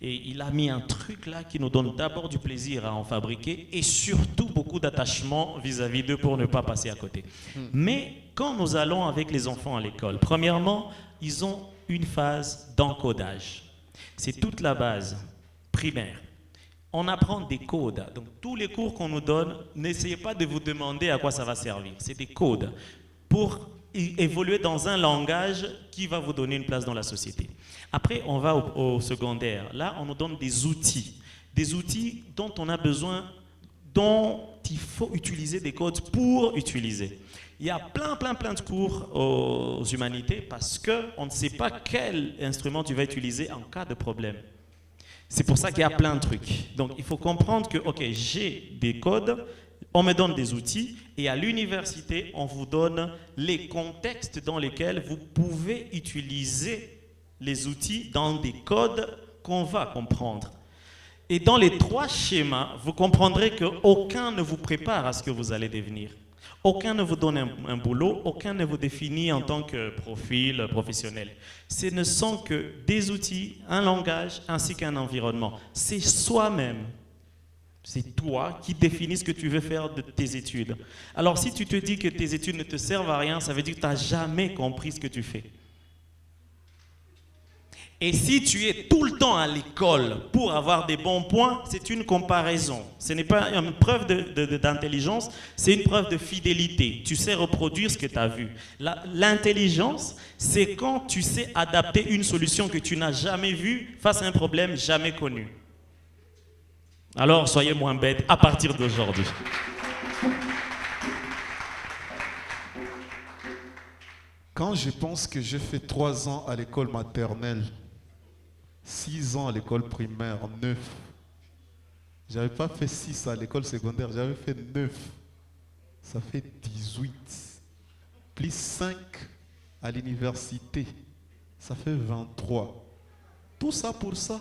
Et il a mis un truc là qui nous donne d'abord du plaisir à en fabriquer et surtout beaucoup d'attachement vis-à-vis d'eux pour ne pas passer à côté. Mais quand nous allons avec les enfants à l'école, premièrement, ils ont une phase d'encodage. C'est toute la base primaire. On apprend des codes. Donc tous les cours qu'on nous donne, n'essayez pas de vous demander à quoi ça va servir. C'est des codes pour évoluer dans un langage qui va vous donner une place dans la société. Après, on va au secondaire. Là, on nous donne des outils dont on a besoin, dont il faut utiliser des codes pour utiliser. Il y a plein de cours aux humanités parce qu'on ne sait pas quel instrument tu vas utiliser en cas de problème. C'est pour ça qu'il y a plein de trucs. Donc, il faut comprendre que, ok, j'ai des codes, on me donne des outils, et à l'université, on vous donne les contextes dans lesquels vous pouvez utiliser les outils dans des codes qu'on va comprendre. Et dans les 3 schémas, vous comprendrez qu'aucun ne vous prépare à ce que vous allez devenir. Aucun ne vous donne un boulot, aucun ne vous définit en tant que profil professionnel. Ce ne sont que des outils, un langage ainsi qu'un environnement. C'est soi-même, c'est toi qui définis ce que tu veux faire de tes études. Alors si tu te dis que tes études ne te servent à rien, ça veut dire que tu n'as jamais compris ce que tu fais. Et si tu es tout le temps à l'école pour avoir des bons points, c'est une comparaison. Ce n'est pas une preuve d'intelligence, c'est une preuve de fidélité. Tu sais reproduire ce que tu as vu. L'intelligence, c'est quand tu sais adapter une solution que tu n'as jamais vue face à un problème jamais connu. Alors, soyez moins bêtes à partir d'aujourd'hui. Quand je pense que j'ai fait 3 ans à l'école maternelle, 6 ans à l'école primaire, 9. J'avais pas fait 6 à l'école secondaire, j'avais fait 9. Ça fait 18. Plus 5 à l'université, ça fait 23. Tout ça pour ça.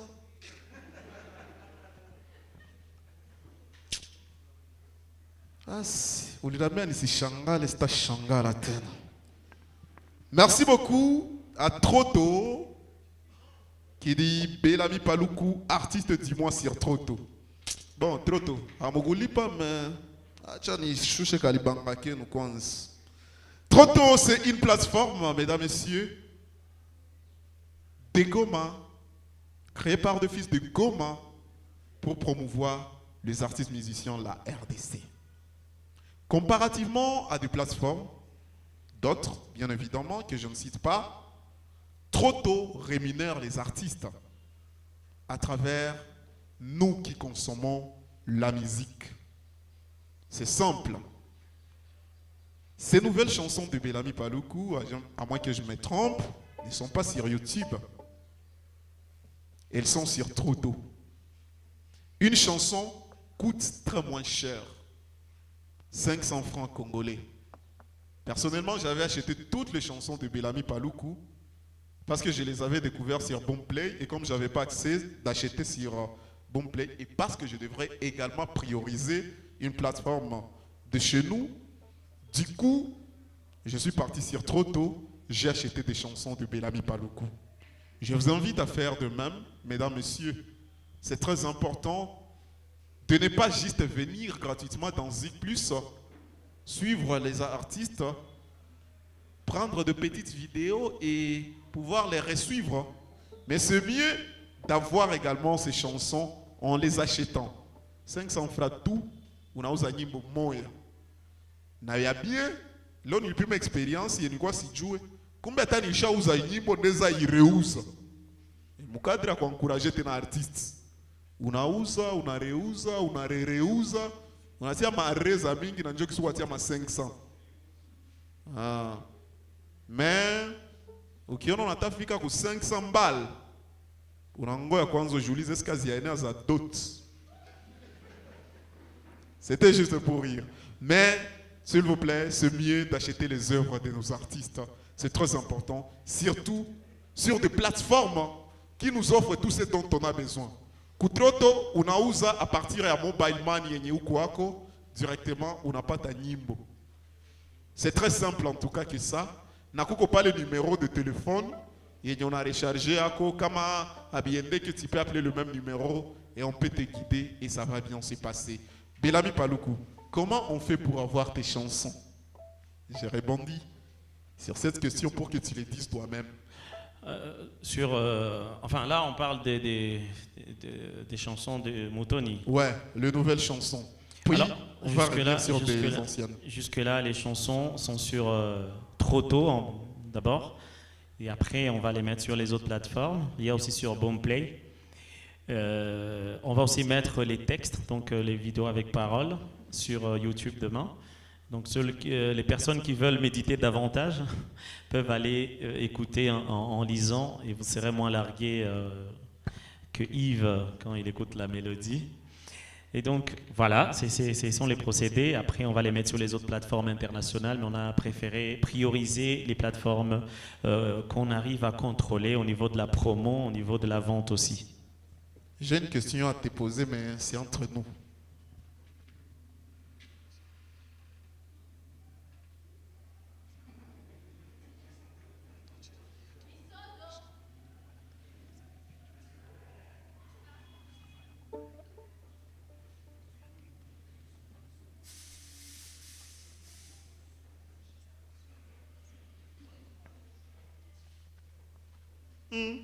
Merci beaucoup à Troto qui dit Bellamy Paluku, artiste du mois sur Troto. Bon, Troto, à Mogoli pas, mais. Troto, c'est une plateforme, mesdames, messieurs, de Goma, créée par deux fils de Goma pour promouvoir les artistes musiciens de la RDC. Comparativement à des plateformes, d'autres, bien évidemment, que je ne cite pas, Troto rémunère les artistes à travers nous qui consommons la musique. C'est simple. Ces nouvelles chansons de Bellamy Paluku, à moins que je me trompe, ne sont pas sur YouTube. Elles sont sur Troto. Une chanson coûte très moins cher. 500 francs congolais. Personnellement, j'avais acheté toutes les chansons de Bellamy Paluku parce que je les avais découvertes sur Boomplay et comme je n'avais pas accès d'acheter sur Boomplay et parce que je devrais également prioriser une plateforme de chez nous, du coup, je suis parti sur Troto, j'ai acheté des chansons de Bellamy Paluku. Je vous invite à faire de même, mesdames, messieurs. C'est très important de ne pas juste venir gratuitement dans Zik+, suivre les artistes, prendre de petites vidéos et pouvoir les resuivre. Mais c'est mieux d'avoir également ces chansons en les achetant. 500 francs tout, on a usé nyimbo moya. Na ya bien, là on a une expérience, il y a quoi si jouer. Combien de temps il a usé nyimbo neza ireuza. Mukadra kwa encourager tes artistes. Unauza, unareuza, unarereuza. Unatia mareza mingi na njoki suwatia ma 500. Mais ukiona unatafika ku 500 mbal, unangoya kwanza ujiulize est-ce kazi yaenea za dot. C'était juste pour rire. Mais s'il vous plaît, c'est mieux d'acheter les œuvres de nos artistes. C'est très important, surtout sur des plateformes qui nous offrent tout ce dont on a besoin. Kutroto, unauza à partir ya mobile money yenye uko wako, directement unapata nyimbo. C'est très simple en tout cas que ça. Nakuko pas le numéro de téléphone, yenye on a rechargé ako kama abiende que tu peux appeler le même numéro et on peut te guider et ça va bien se passer. Bellamy Paluku, comment on fait pour avoir tes chansons? J'ai rebondi sur cette question pour que tu les dises toi-même. Enfin là on parle des chansons de Mutoni. Ouais, les nouvelles chansons. Puis alors, on va revenir sur des anciennes. Jusque-là, les chansons sont sur Troto d'abord. Et après, on va les mettre sur les autres plateformes. Il y a aussi sur Boomplay. On va aussi mettre les textes, donc les vidéos avec parole, sur YouTube demain. Donc les personnes qui veulent méditer davantage peuvent aller écouter en lisant et vous serez moins largué que Yves quand il écoute la mélodie. Et donc voilà, ce sont les procédés. Après on va les mettre sur les autres plateformes internationales, mais on a préféré prioriser les plateformes qu'on arrive à contrôler au niveau de la promo, au niveau de la vente aussi. J'ai une question à te poser, mais c'est entre nous.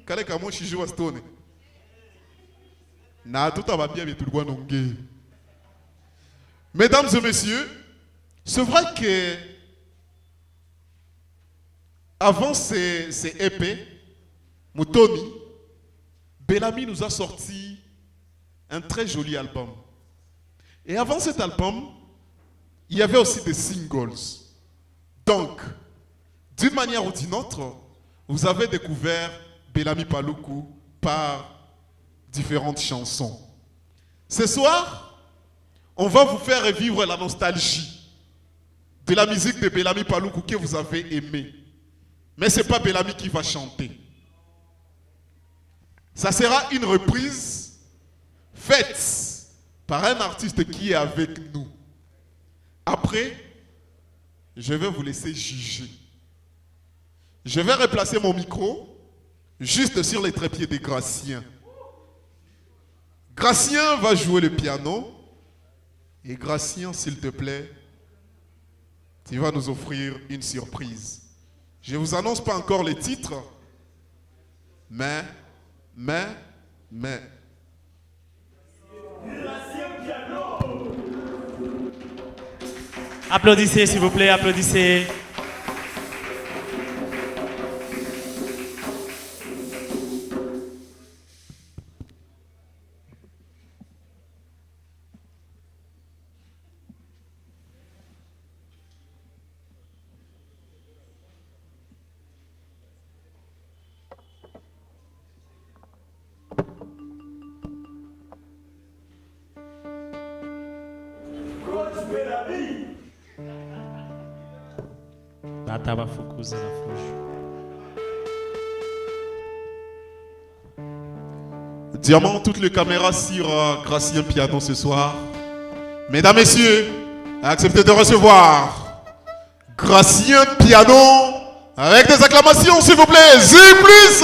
Kale kamo shiji wa stone. Na tout va bien mais tout le monde nongé. Mesdames et messieurs, c'est vrai que avant ces épées, Moutoni, Bellamy nous a sorti un très joli album. Et avant cet album, il y avait aussi des singles. Donc, d'une manière ou d'une autre, vous avez découvert Bellamy Paluku par différentes chansons. Ce soir, on va vous faire revivre la nostalgie de la musique de Bellamy Paluku que vous avez aimée. Mais ce n'est pas Bellamy qui va chanter. Ça sera une reprise faite par un artiste qui est avec nous. Après, je vais vous laisser juger. Je vais replacer mon micro juste sur les trépieds de Gratien. Gratien va jouer le piano. Et Gratien, s'il te plaît, tu vas nous offrir une surprise. Je ne vous annonce pas encore les titres, mais. Applaudissez, s'il vous plaît, applaudissez. Tava Fukuza na Fuji. Diamant, toutes les caméras sur Gratien Piano ce soir. Mesdames, Messieurs, acceptez de recevoir Gratien Piano avec des acclamations, s'il vous plaît. Plus.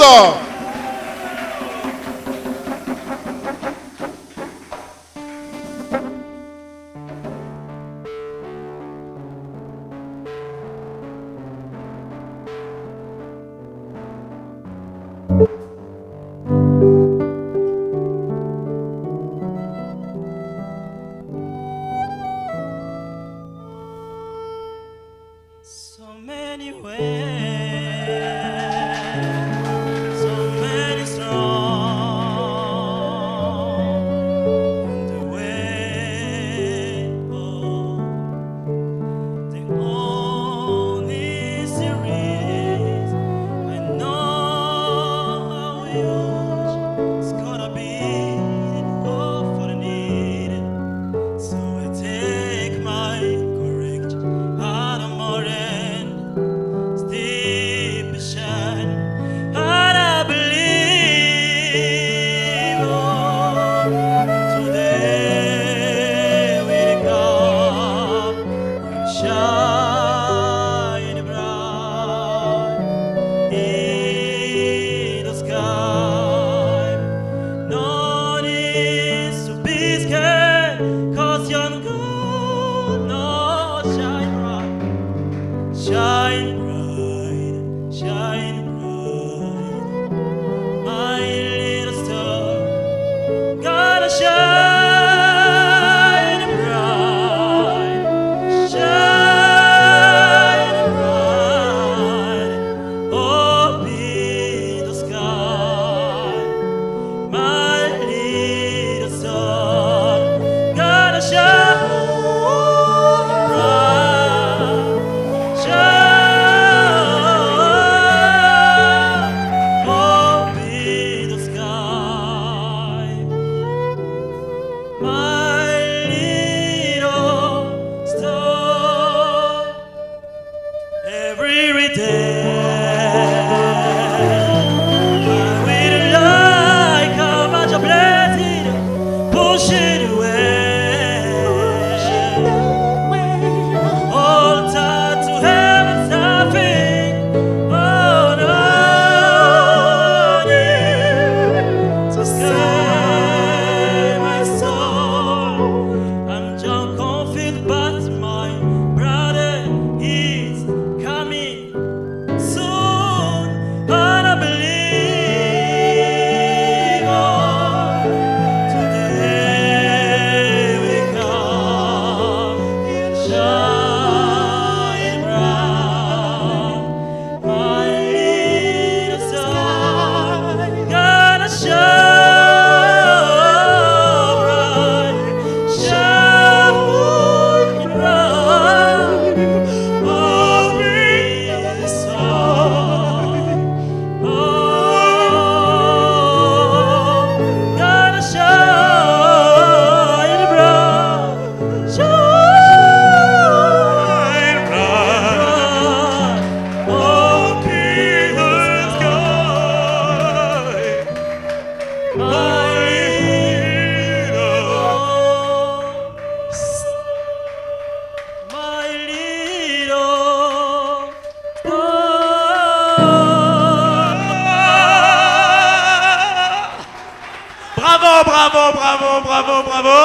bravo, bravo, bravo, bravo.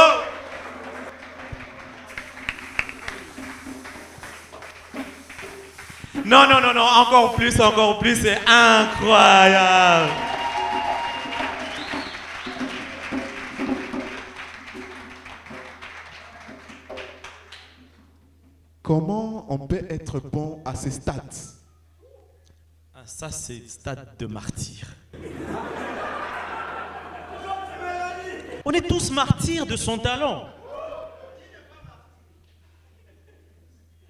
Non, non, non, non, encore plus, c'est incroyable. Comment on peut être bon à ces stades? Ah, ça, c'est le stade de martyr. On est tous martyrs de son talent.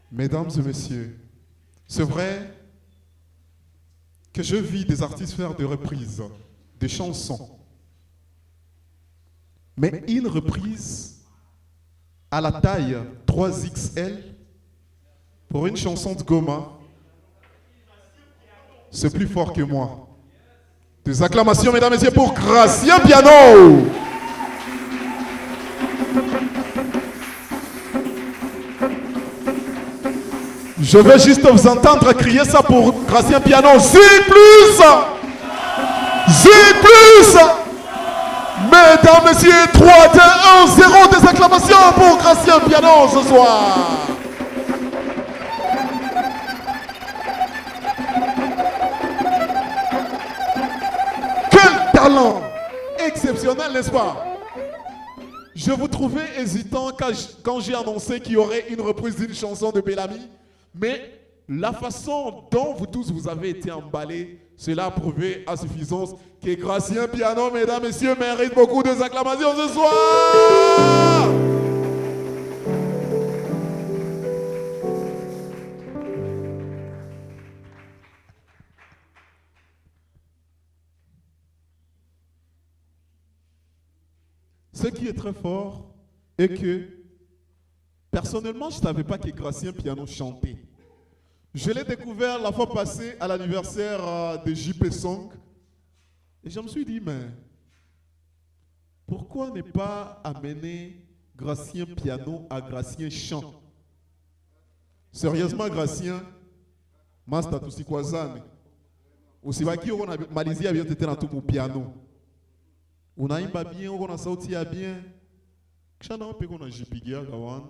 Mesdames et messieurs, c'est vrai que je vis des artistes faire des reprises, des chansons. Mais une reprise à la taille 3XL pour une chanson de Goma, c'est plus fort que moi. Des acclamations, mesdames et messieurs, pour Gracien Piano. Je veux juste vous entendre crier ça pour Gracien Piano. Zig plus! Zig plus! Mesdames, messieurs, 3, 2, 1, 0, des acclamations pour Gracien Piano ce soir. Quel talent exceptionnel, n'est-ce pas? Je vous trouvais hésitant quand j'ai annoncé qu'il y aurait une reprise d'une chanson de Bellamy. Mais la façon dont vous tous vous avez été emballés, cela a prouvé à suffisance que Gracien Piano, mesdames, messieurs, mérite beaucoup de acclamations ce soir. Ce qui est très fort est que personnellement, je ne savais pas que Gracien Piano chantait. Je l'ai découvert la fois passée à l'anniversaire de JP Song. Et je me suis dit, mais pourquoi ne pas amener Gracien Piano à Gracien Chant? Sérieusement, Gracien, Master Tusikwazane. Usibaki on a Malaisie bien été dans tout mon piano. On a imba bien, on a sauté bien. Chana on peut qu'on a jipigia gawan.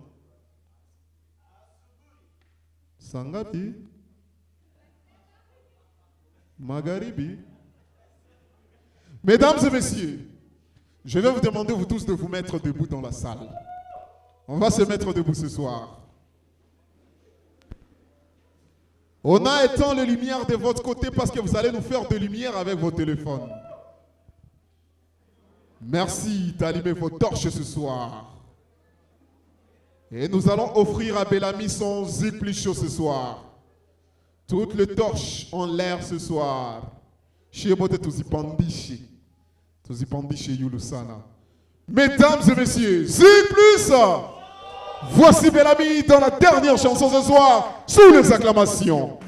Sangapi, Magharibi. Mesdames et messieurs, je vais vous demander vous tous de vous mettre debout dans la salle. On va se mettre debout ce soir. On a éteint les lumières de votre côté parce que vous allez nous faire de lumière avec vos téléphones. Merci d'allumer vos torches ce soir. Et nous allons offrir à Bellamy son zig plus chaud ce soir. Toutes les torches en l'air ce soir. Mesdames et messieurs, zig plus. Voici Bellamy dans la dernière chanson ce soir, sous les acclamations.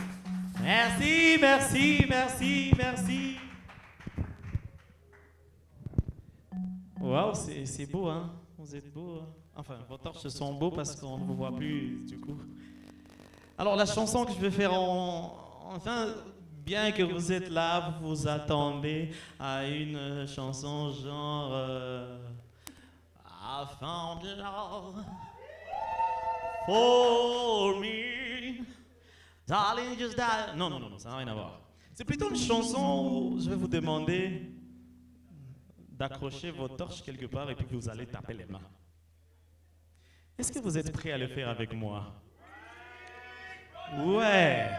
Merci, merci, merci, merci. Waouh, c'est beau, hein? Vous êtes beau, hein? Enfin, vos torches sont beaux parce qu'on ne vous voit plus, du coup. Alors, la chanson que je vais faire enfin, bien que vous êtes là, vous vous attendez à une chanson genre... I found love for me. Darling, just die. Non, non, non, ça n'a rien à voir. C'est plutôt une chanson où je vais vous demander d'accrocher vos torches quelque part et puis vous allez taper les mains. Est-ce que vous êtes prêts à le faire avec moi? Ouais.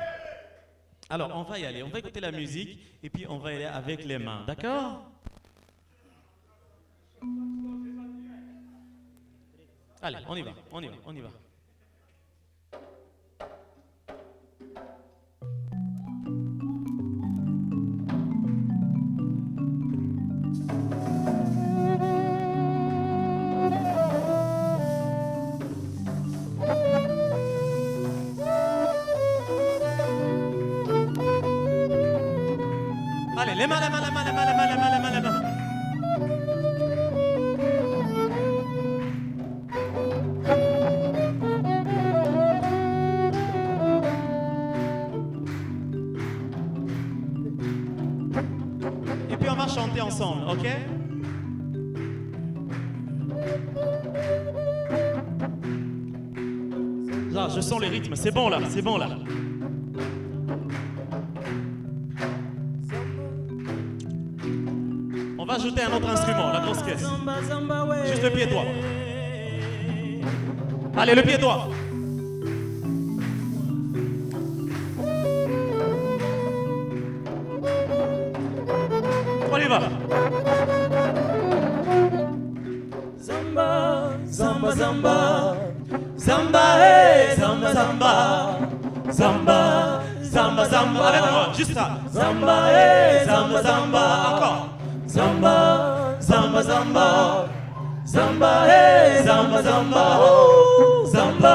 Alors, on va y aller. On va écouter la musique et puis on va y aller avec les mains. D'accord? Allez, on y va, on y va, on y va. Allez, les mains, les mains, les mains, les mains, les mains, les mains, les mains, les mains. Et puis on va chanter ensemble, ok? je sens les rythmes, c'est bon là, c'est bon là. On va ajouter un autre instrument, la grosse caisse. Juste le pied droit. Allez, le pied droit. On y va. Zamba, zamba, zamba, zamba, hey, zamba, zamba, zamba, zamba, zamba. Avec moi, juste ça. Zamba, hey, zamba, zamba. Encore. Zamba, zamba, zamba, zamba, hey, zamba, zamba. Zamba,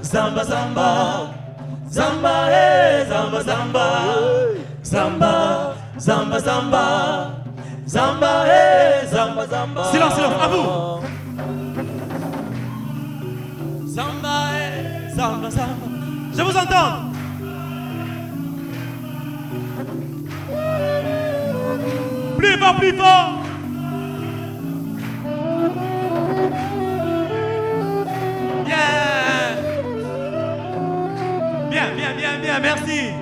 zamba, zamba, zamba, hey, zamba, zamba. Zamba, zamba, zamba, zamba, hey, zamba, zamba. Silence, silence, à vous. Samba, samba, samba. Je vous entends. Plus fort, plus fort. Bien. Bien, bien, bien, bien, merci.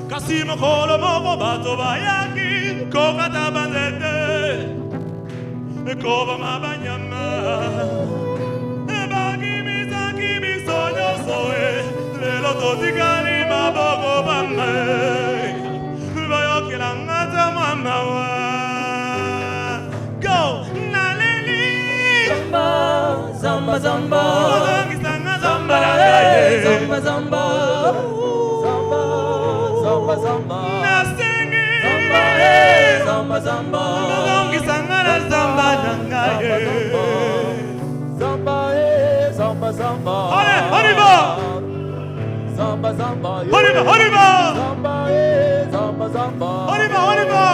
Kasi mokolo moko bato bayaki kokata banzete ekoboma banyama ebakibisaki biso nyonso lelo totikali maboko bange bayokelanga ta mamawa go naleli Zamba, zamba, ozongisanga zamba na hey, ngai zamba, zamba, zamba, zamba, nasengi zamba, hey, zamba, zamba, ozongisanga na zamba na ngai zamba, hey, zamba, zamba. Allez, on y va. Zamba, zamba, yeah. On y va, on y va. Zamba, hey, zamba, zamba. On y va, on y va.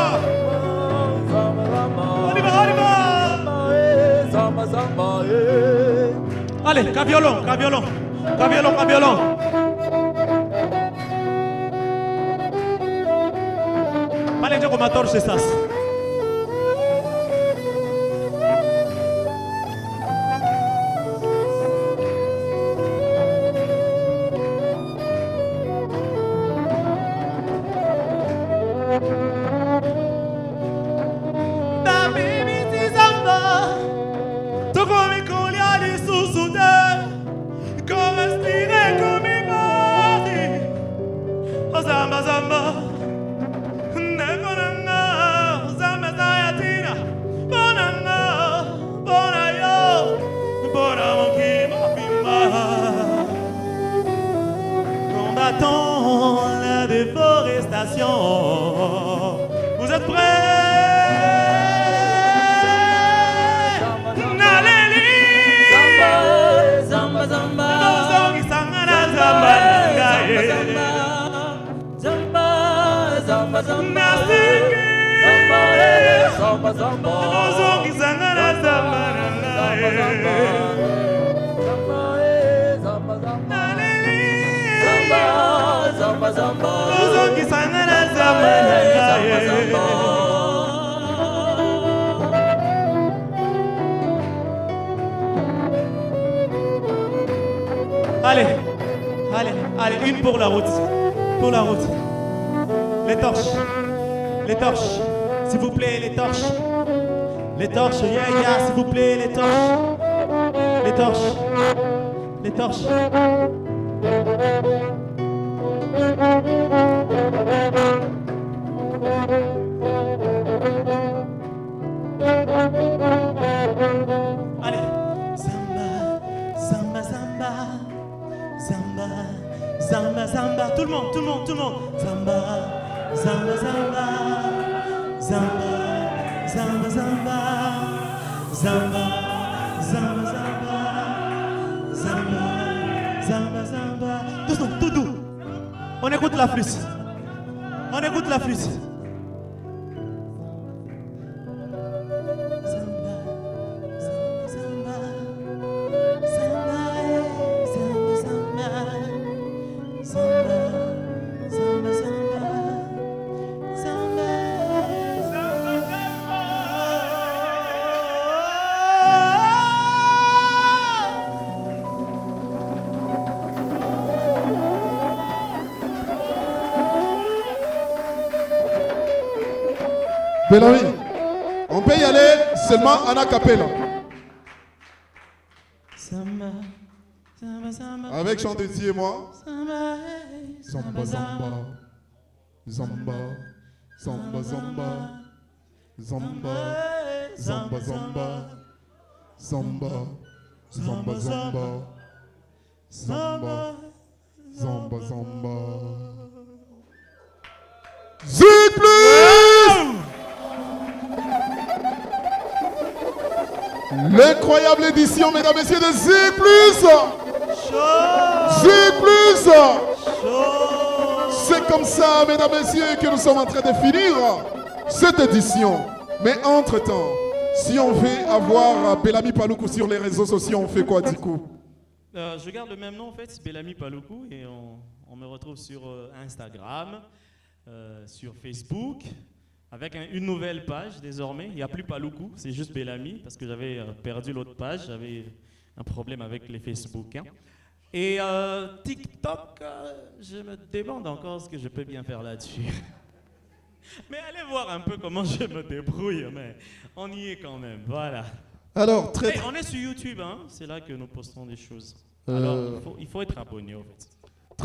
Zamba, zamba. On y va, on y va. Zamba, hey, zamba, zamba, yeah. Allez, qu'un violon, qu'un violon. Qu'un violon, qu'un violon. Vale, yo como actor estás. Da baby si samba, tu come con gli ali su te, come stile come i modi, oh samba samba, negonanga, samba zayatina, bonanga, bona yo, bona mon qui m'abîma. Combattons la déforestation. Vous êtes prêts? Naleli, Zamba, zamba, ozongi sangana zamba nangaye. zamba, zamba, zamba, Nasengi, zamba, hey, zamba, zamba, ozongi sangana zamba nangaye. zamba, hey, zamba, zamba, Naleli, zamba, zamba, ozongi sangana zamba nangaye. Allez, allez, allez, une pour la route. Pour la route. Les torches. Les torches. S'il vous plaît, les torches. Les torches, yeah, yeah, s'il vous plaît, les torches. Les torches. Les torches. Allez. Samba, samba, samba. Samba, samba, samba. Tout le monde, tout le monde, tout le monde. Samba, samba, samba. Samba, samba, samba. Samba, samba, samba. Samba, Zamba, zamba. Doucement, tout doux. On écoute la flûte. On écoute la flûte. Bellamy, on peut y aller seulement en acapella. Avec Jean Désir et moi. Zamba, zamba. Zamba, zamba, zamba. Zamba, zamba, zamba. Zamba, zamba, zamba. Zamba, zamba, zamba. Zig plus! L'incroyable édition, mesdames et messieurs, de Zig plus! Zig plus! C'est comme ça, mesdames et messieurs, que nous sommes en train de finir cette édition. Mais entre-temps, si on veut avoir Bellamy Paloukou sur les réseaux sociaux, on fait quoi du coup? Je garde le même nom en fait, c'est Bellamy Paloukou, et on me retrouve sur Instagram, sur Facebook, avec une nouvelle page désormais. Il n'y a plus Paloukou, c'est juste Bellamy, parce que j'avais perdu l'autre page, j'avais un problème avec les Facebook. Hein. Et TikTok, je me demande encore ce que je peux bien faire là-dessus. Mais allez voir un peu comment je me débrouille, mais on y est quand même, voilà. Alors, on est sur YouTube, hein, c'est là que nous postons des choses. Alors, il faut être abonné en fait.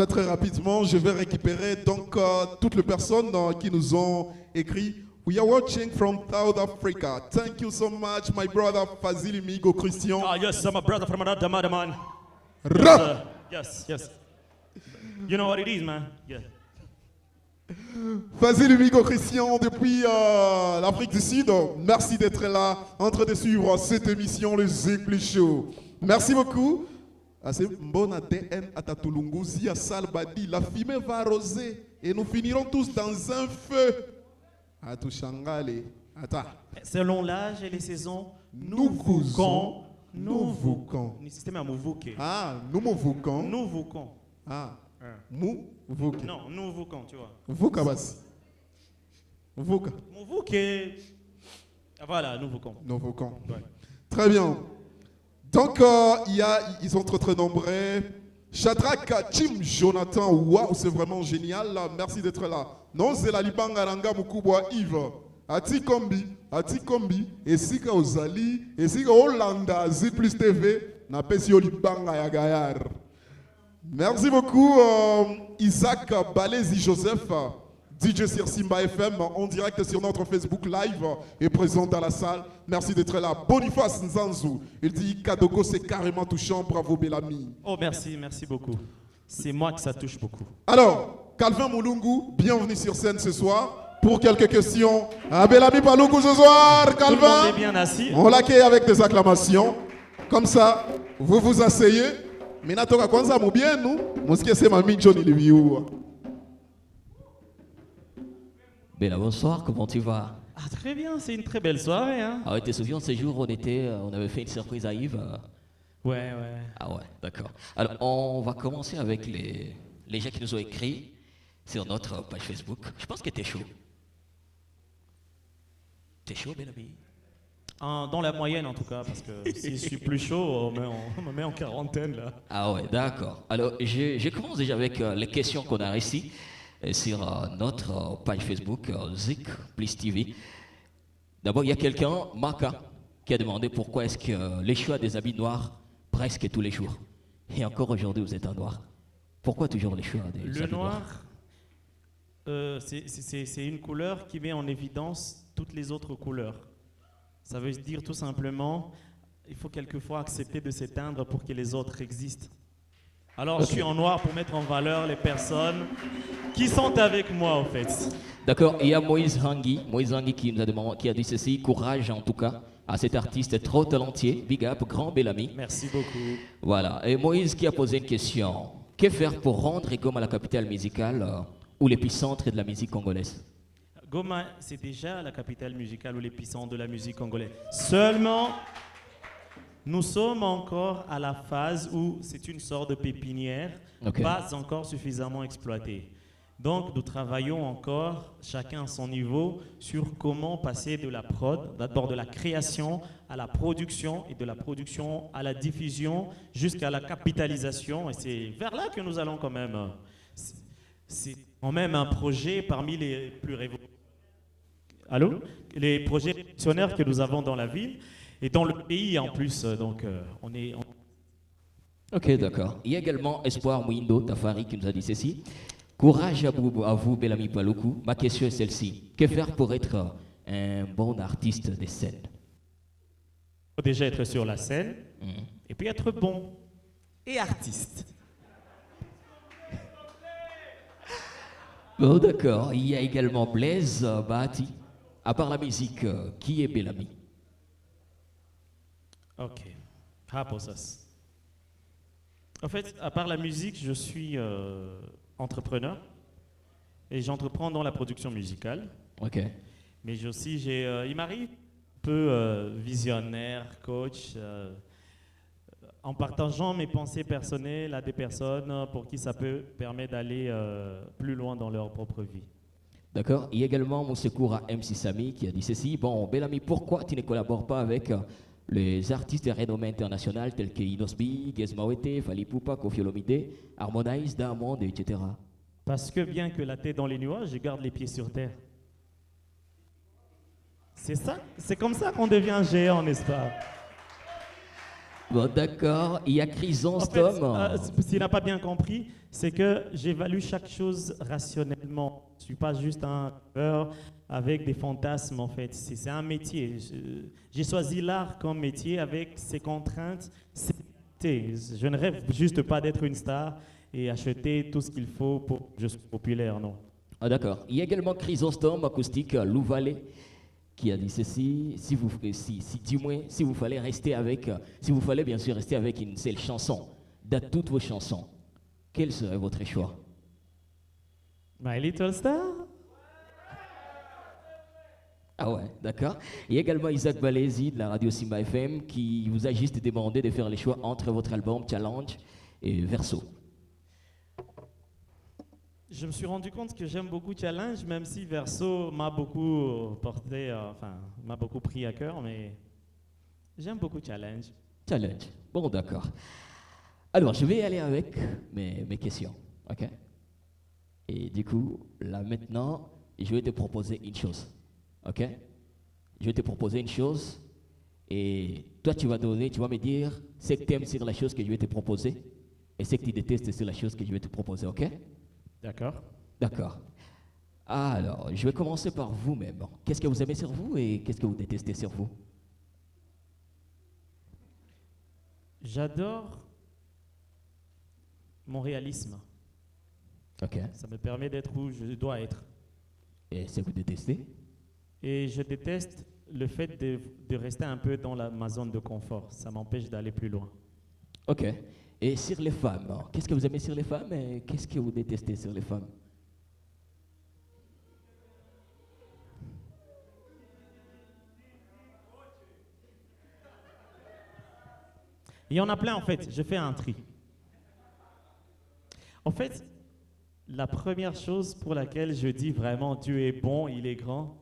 Très rapidement, je vais récupérer donc toutes les personnes qui nous ont écrit. We are watching from South Africa. Thank you so much, my brother Fazili Migo Christian. Ah yes, I'm a brother from another mother, man. Yes, yes. You know what it is, man. Yeah. Fazili Migo Christian depuis l'Afrique du Sud. Merci d'être là, en train de suivre cette émission, le Zig Plus Show. Merci beaucoup. C'est bon ADN à Tatulunguzi, à Salbadi. La fumée va arroser et nous finirons tous dans un feu. À Touchangale. Attends. Selon l'âge et les saisons, nous vouquons. Le système à Mouvouké. Ah, nous vouquons. Nous vouquons. Ah, mou vouquons. Non, nous vouquons, tu vois. Voucabas. Vouca. Mouvouké. Voilà, nous vouquons. Nous vouquons. Ouais. Très bien. Donc, ils sont très nombreux. Shadrach, Tim, Jonathan, waouh, c'est vraiment génial. Merci d'être là. Non, c'est la Libanga Ranga Mukubwa Yves. Ati Kombi, et Sika Ozali, et Sika Hollanda, Zig Plus TV, n'a pas si Libanga Yagayar. Merci beaucoup, Isaac Balézi Joseph, DJ sur Simba FM, en direct sur notre Facebook Live et présent dans la salle. Merci d'être là. Boniface Nzanzu, il dit Kadoko, c'est carrément touchant. Bravo Bellamy. Oh, merci beaucoup. C'est moi que ça touche beaucoup. Alors, Calvin Moulungu, bienvenue sur scène ce soir. Pour quelques questions, à Bellamy Paloukou ce soir, Calvin. Tout le monde est bien assis. On l'accueille avec des acclamations. Comme ça, vous vous asseyez. Minatoka kwanza mubien nous, musikie sema minjo niliviua. Bella, bonsoir, comment tu vas? Ah, très bien, c'est une très belle soirée. Hein. Ah ouais, tu te souviens de ce jour où on avait fait une surprise à Yves? Ouais. Ah ouais, d'accord. Alors, on va commencer avec les gens qui nous ont écrit sur notre page Facebook. Je pense que t'es chaud. T'es chaud, Bellamy? Dans la moyenne en tout cas, parce que si je suis plus chaud, on me met en quarantaine là. Ah ouais, d'accord. Alors, je commence déjà avec les questions qu'on a réussies sur notre page Facebook, Zig Plus TV. D'abord, il y a quelqu'un, Maka, qui a demandé pourquoi est-ce que les choix des habits noirs presque tous les jours. Et encore aujourd'hui, vous êtes en noir. Pourquoi toujours les choix des habits noirs? Le noir, c'est une couleur qui met en évidence toutes les autres couleurs. Ça veut dire tout simplement, il faut quelquefois accepter de s'éteindre pour que les autres existent. Alors je suis en noir pour mettre en valeur les personnes qui sont avec moi en fait. D'accord, il y a Moïse Hangui qui nous a demandé, qui a dit ceci, courage en tout cas à cet artiste trop talentueux, big up, grand bel ami. Merci beaucoup. Voilà, et Moïse qui a posé une question, que faire pour rendre Goma la capitale musicale ou l'épicentre de la musique congolaise? Goma, c'est déjà la capitale musicale ou l'épicentre de la musique congolaise. Seulement, nous sommes encore à la phase où c'est une sorte de pépinière, Ok. pas encore suffisamment exploitée. Donc, nous travaillons encore, chacun à son niveau, sur comment passer de la prod, d'abord de la création à la production, et de la production à la diffusion, jusqu'à la capitalisation. Et c'est vers là que nous allons quand même. C'est quand même un projet parmi les plus révolutionnaires. Allô? Les projets révolutionnaires que nous avons dans la ville et dans le pays en plus. Donc, on est. Ok, d'accord. Il y a également Espoir Mouindo Tafari qui nous a dit ceci. Courage à vous, bel ami Paloukou. Ma question est celle-ci. Que faire pour être un bon artiste de scène? Il faut déjà être sur la scène et puis être bon et artiste. Bon, d'accord. Il y a également Blaise Bahati. À part la musique, qui est bel ami? Ok. Raposas. En fait, à part la musique, je suis entrepreneur et j'entreprends dans la production musicale. Ok. Mais il m'arrive un peu visionnaire, coach, en partageant mes pensées personnelles à des personnes pour qui ça peut permettre d'aller plus loin dans leur propre vie. D'accord. Il y a également mon secours à MC Sami qui a dit ceci. Bon, bel ami, pourquoi tu ne collabores pas avec les artistes de renommée internationale tels que Inosbi, Gezmawete, Fally Ipupa, Koffi Olomide, Harmonize, Diamond, etc. Parce que bien que la tête dans les nuages, je garde les pieds sur terre. C'est ça, c'est comme ça qu'on devient un géant, n'est-ce pas? Bon, d'accord. Il y a En fait, Chrysostome. s'il n'a pas bien compris, c'est que j'évalue chaque chose rationnellement. Je ne suis pas juste un rêveur avec des fantasmes, en fait. C'est un métier. J'ai choisi l'art comme métier avec ses contraintes, ses limités. Je ne rêve juste pas d'être une star et acheter tout ce qu'il faut pour que je sois populaire, non. Ah, d'accord. Il y a également Chrysostome acoustique Louvalet qui a dit ceci. Si vous fallait rester avec, si vous fallait bien sûr rester avec une seule chanson, de toutes vos chansons, quel serait votre choix? My Little Star? Ah ouais, d'accord. Il y a également Isaac Balézi de la radio Simba FM qui vous a juste demandé de faire les choix entre votre album Challenge et Verso. Je me suis rendu compte que j'aime beaucoup Challenge, même si Verso m'a beaucoup porté, m'a beaucoup pris à cœur, mais j'aime beaucoup Challenge. Challenge. Bon, d'accord. Alors, je vais aller avec mes questions. OK? Et du coup, là maintenant, je vais te proposer une chose. OK? Je vais te proposer une chose et toi, tu vas me dire ce que tu aimes sur la chose que je vais te proposer et ce que tu détestes sur la chose que je vais te proposer. OK? D'accord. D'accord. Alors, je vais commencer par vous-même. Qu'est-ce que vous aimez sur vous et qu'est-ce que vous détestez sur vous? J'adore mon réalisme. OK. Ça me permet d'être où je dois être. Et ce que vous détestez? Et je déteste le fait de rester un peu dans ma zone de confort. Ça m'empêche d'aller plus loin. OK. Et sur les femmes, qu'est-ce que vous aimez sur les femmes et qu'est-ce que vous détestez sur les femmes? Il y en a plein en fait, je fais un tri. En fait, la première chose pour laquelle je dis vraiment Dieu est bon, il est grand,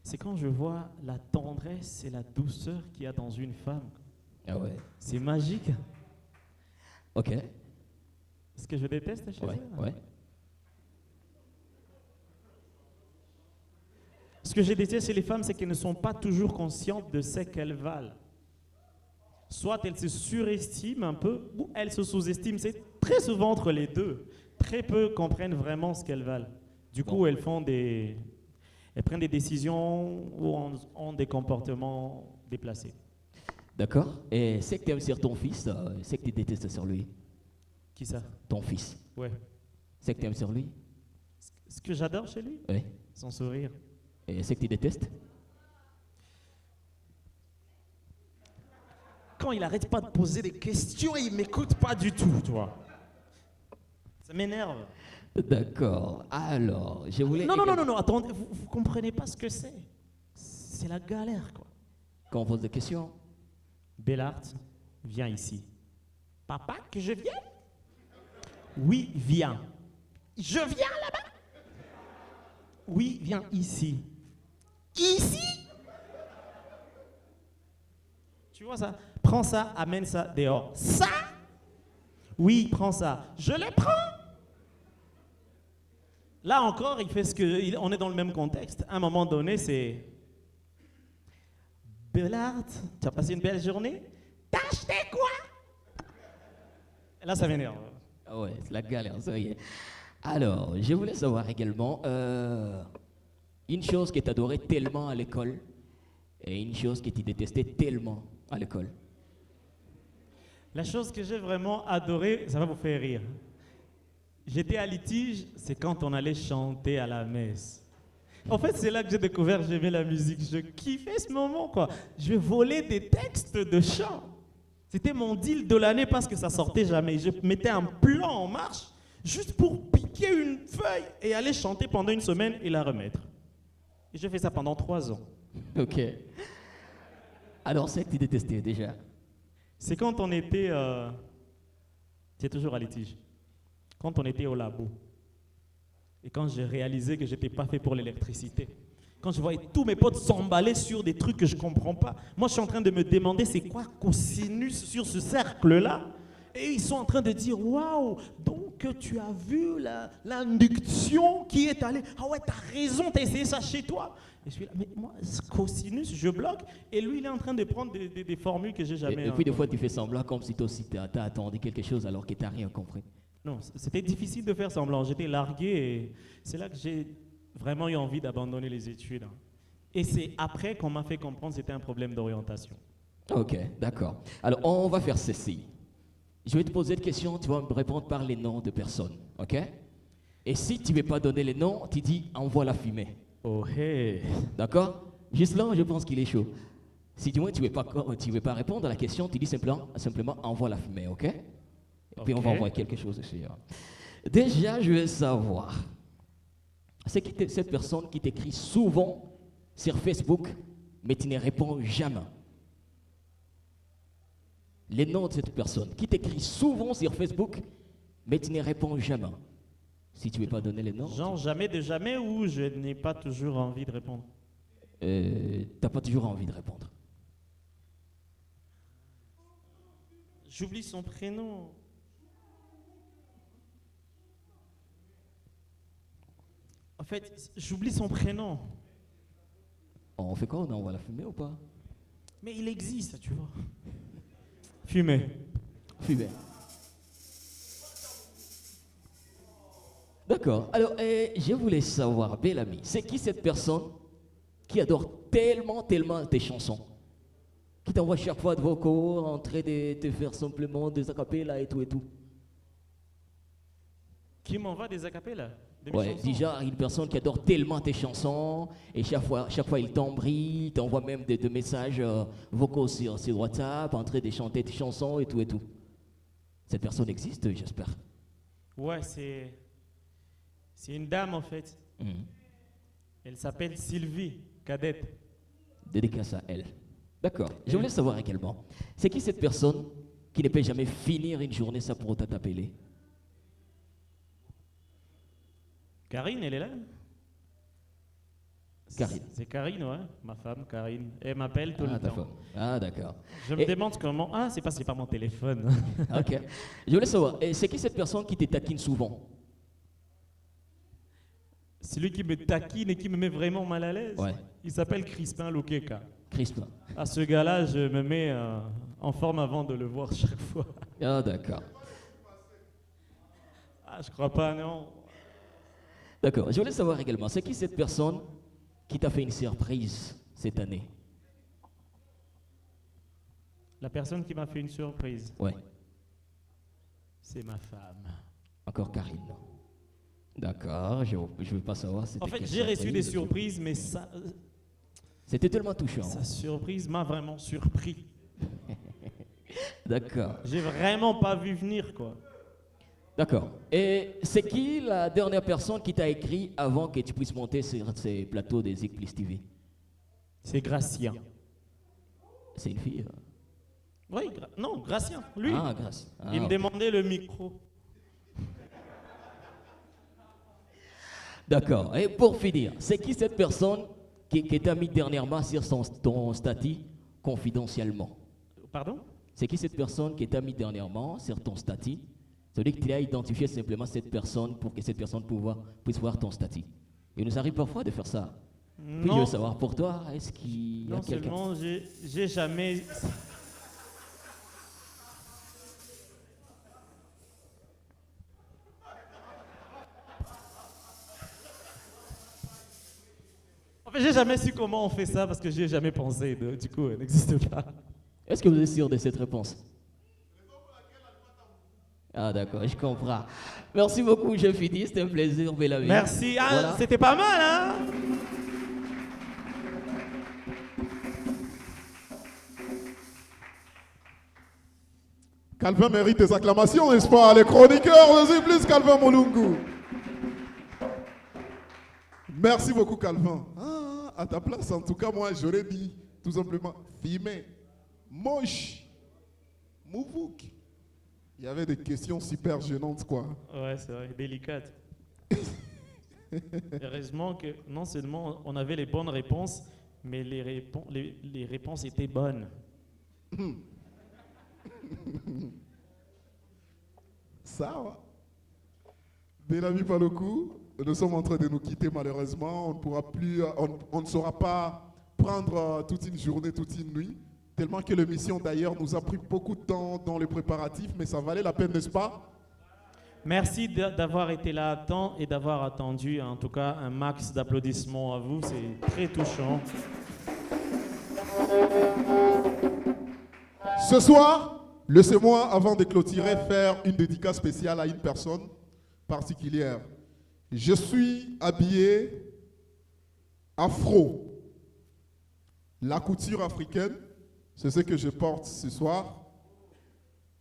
c'est quand je vois la tendresse et la douceur qu'il y a dans une femme. Ah ouais. C'est magique. OK. Ce que je déteste chez Ouais, elle. ouais. Ce que je déteste chez les femmes, c'est qu'elles ne sont pas toujours conscientes de ce qu'elles valent. Soit elles se surestiment un peu, ou elles se sous-estiment. C'est très souvent entre les deux. Très peu comprennent vraiment ce qu'elles valent. Du coup, elles prennent des décisions ou ont des comportements déplacés. D'accord. Et c'est que tu aimes sur ton fils, c'est que tu détestes sur lui. Qui ça? Ton fils. Ouais. C'est que tu aimes sur lui? Ce que j'adore chez lui, Oui. son sourire. Et c'est que tu détestes? Quand il arrête pas de poser des questions, il m'écoute pas du tout, tu vois. Ça m'énerve. D'accord. Alors, je voulais... Non, attendez, vous comprenez pas ce que c'est. C'est la galère, quoi. Quand on pose des questions? Bellart, viens ici. Papa, que je vienne? Oui, viens. Je viens là-bas? Oui, viens ici. Ici? Tu vois ça? Prends ça, amène ça dehors. Ça? Oui, prends ça. Je les prends. Là encore, il fait ce que... On est dans le même contexte. À un moment donné, c'est... Bellart, tu as passé une belle journée? T'as acheté quoi? Et là, ça m'énerve. Ah ouais, c'est la galère, ça y est. Alors, je voulais savoir également une chose que tu adorais tellement à l'école et une chose que tu détestais tellement à l'école. La chose que j'ai vraiment adorée, ça va vous faire rire. J'étais à litige, c'est quand on allait chanter à la messe. En fait, c'est là que j'ai découvert que j'aimais la musique. Je kiffais ce moment, quoi. Je volais des textes de chant. C'était mon deal de l'année parce que ça sortait jamais. Je mettais un plan en marche juste pour piquer une feuille et aller chanter pendant une semaine et la remettre. Et j'ai fait ça pendant 3 ans. Ok. Alors, c'est que tu détestais déjà. C'est quand on était... c'est toujours à litige. Quand on était au labo. Et quand j'ai réalisé que j'étais pas fait pour l'électricité. Quand je voyais tous mes potes s'emballer sur des trucs que je comprends pas. Moi, je suis en train de me demander c'est quoi cosinus sur ce cercle-là. Et ils sont en train de dire waouh, donc tu as vu l'induction qui est allée. Ah ouais, t'as raison, t'as essayé ça chez toi. Et je suis là, mais moi, cosinus, je bloque. Et lui, il est en train de prendre des formules que j'ai jamais. Et puis, des fois, tu fais semblant comme si toi aussi t'as attendu quelque chose alors que t'as rien compris. Non, c'était difficile de faire semblant. J'étais largué et c'est là que j'ai vraiment eu envie d'abandonner les études. Et c'est après qu'on m'a fait comprendre que c'était un problème d'orientation. Ok, d'accord. Alors, on va faire ceci. Je vais te poser une question, tu vas me répondre par les noms de personnes, ok? Et si tu ne veux pas donner les noms, tu dis envoie la fumée. Oh hey! D'accord? Juste là, je pense qu'il est chaud. Si du moins tu ne veux pas répondre à la question, tu dis simplement envoie la fumée, ok? Et puis on va Ok. envoyer quelque chose aussi. Hein. Déjà, je veux savoir, c'est qui cette personne qui t'écrit souvent sur Facebook, mais tu ne réponds jamais. Les noms de cette personne qui t'écrit souvent sur Facebook, mais tu ne réponds jamais. Si tu ne veux pas donner les noms, Genre jamais de jamais ou je n'ai pas toujours envie de répondre? tu n'as pas toujours envie de répondre. J'oublie son prénom. En fait, j'oublie son prénom. On fait quoi? On envoie la fumée ou pas? Mais il existe, tu vois. Fumée. Fumée. D'accord. Alors, je voulais savoir, bel ami, c'est qui cette personne qui adore tellement tes chansons, qui t'envoie chaque fois de vocaux en train de te faire simplement des acapellas et tout et tout? Qui m'envoie des acapellas de mes Ouais, chansons? déjà une personne qui adore tellement tes chansons et chaque fois il t'embrille, il t'envoie même des messages vocaux sur WhatsApp en train de chanter tes chansons et tout et tout. Cette personne existe, j'espère. Ouais, c'est une dame en fait. Mhm. Elle s'appelle Sylvie, cadette. Dédicace à elle. D'accord. Je voulais savoir également, c'est qui cette personne qui ne peut jamais finir une journée sans pour autant t'appeler? Karine, elle est là? Karine. C'est Karine, ouais. Ma femme, Karine. Elle m'appelle tout le temps. D'accord. Ah, d'accord. Je me Et- demande comment... Ah, c'est pas mon téléphone. Ok. Je voulais savoir, c'est qui cette personne qui te taquine souvent? Celui qui me taquine et qui me met vraiment mal à l'aise. Ouais. Il s'appelle Crispin Lokeka. Crispin. À ce gars-là, je me mets en forme avant de le voir chaque fois. Ah, d'accord. Ah, je crois pas, non. D'accord. Je voulais savoir également, c'est qui cette personne qui t'a fait une surprise cette année? La personne qui m'a fait une surprise. Ouais. C'est ma femme. Encore Karine. D'accord, je ne veux pas savoir. En fait, j'ai reçu des surprises, mais ça, C'était tellement touchant. sa surprise m'a vraiment surpris. D'accord. J'ai vraiment pas vu venir, quoi. D'accord. Et c'est qui la dernière personne qui t'a écrit avant que tu puisses monter sur ces plateaux des Zik Plus TV? C'est Gratien. C'est une fille. Oui, non, Gratien, lui. Ah, grâce. Ah, Il me ok. demandait le micro. D'accord. Et pour finir, c'est qui cette personne qui t'a mis dernièrement sur ton statut confidentiellement? Pardon? C'est qui cette personne qui t'a mis dernièrement sur ton statut? C'est-à-dire que tu as identifié simplement cette personne pour que cette personne puisse voir ton statut. Il nous arrive parfois de faire ça. Puis je veux Non, savoir pour toi, est-ce qu'il y a non quelqu'un? seulement j'ai jamais... En fait, j'ai jamais su comment on fait ça parce que j'ai jamais pensé. Du coup, elle n'existe pas. Est-ce que vous êtes sûr de cette réponse? Ah d'accord, je comprends. Merci beaucoup, j'ai fini, c'était un plaisir, belle vie. Merci. Ah, Voilà. c'était pas mal, hein? Calvin mérite des acclamations, n'est-ce pas? Les chroniqueurs, vas-y plus Calvin Molungu. Merci beaucoup Calvin. Ah, à ta place, en tout cas, moi, j'aurais dit tout simplement Fimé, moche, mouvouk. Il y avait des questions super gênantes, quoi. Ouais, c'est vrai, délicate. Heureusement que non seulement on avait les bonnes réponses, mais les réponses étaient bonnes. Ça va. Bel ami pas le coup. Nous sommes en train de nous quitter malheureusement. On ne pourra plus, on ne saura pas prendre toute une journée, toute une nuit. Tellement que l'émission d'ailleurs nous a pris beaucoup de temps dans les préparatifs, mais ça valait la peine, n'est-ce pas? Merci d'avoir été là à temps et d'avoir attendu. En tout cas, un max d'applaudissements à vous. C'est très touchant. Ce soir, laissez-moi, avant de clôturer, faire une dédicace spéciale à une personne particulière. Je suis habillé afro. La couture africaine, c'est ce que je porte ce soir.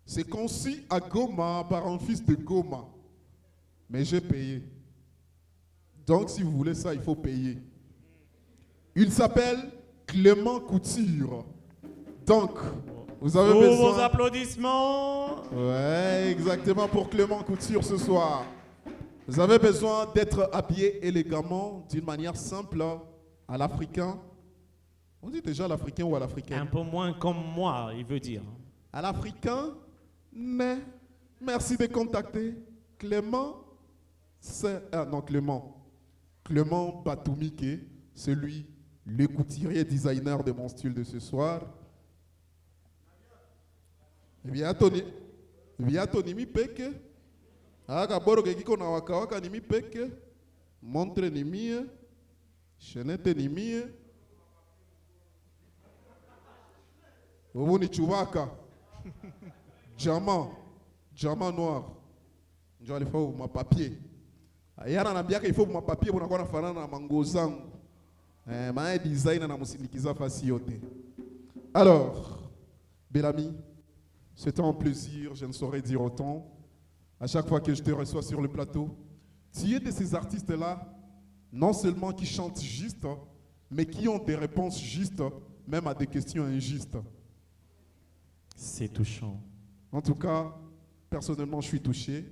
C'est conçu à Goma par un fils de Goma. Mais j'ai payé. Donc, si vous voulez ça, il faut payer. Il s'appelle Clément Couture. Donc, vous avez Pour besoin... vos applaudissements. Ouais, exactement, pour Clément Couture ce soir. Vous avez besoin d'être habillé élégamment, d'une manière simple, à l'africain. On dit déjà à l'africain ou à Un l'africaine? peu moins comme moi, il veut dire. À l'africain, mais merci de contacter Clément. Clément Batoumike, c'est lui, le couturier designer de mon style de ce soir. Viens Tony mi peke. Akaboro kekiko na wakawaka ni mi peke. Montre ni mie. Chenette ni mie. Obu ni Chewbacca. Diamant noir. Ndio alifaa ma papier. Yana anambiaka il faut ma papier unakuwa nafanana na mango zangu. Maana designer na musindikiza fasi yote. Alors, bel ami, c'était un plaisir, je ne saurais dire autant. À chaque fois que je te reçois sur le plateau, tu es de ces artistes-là, non seulement qui chantent juste, mais qui ont des réponses justes, même à des questions injustes. C'est touchant. En tout cas, personnellement, je suis touché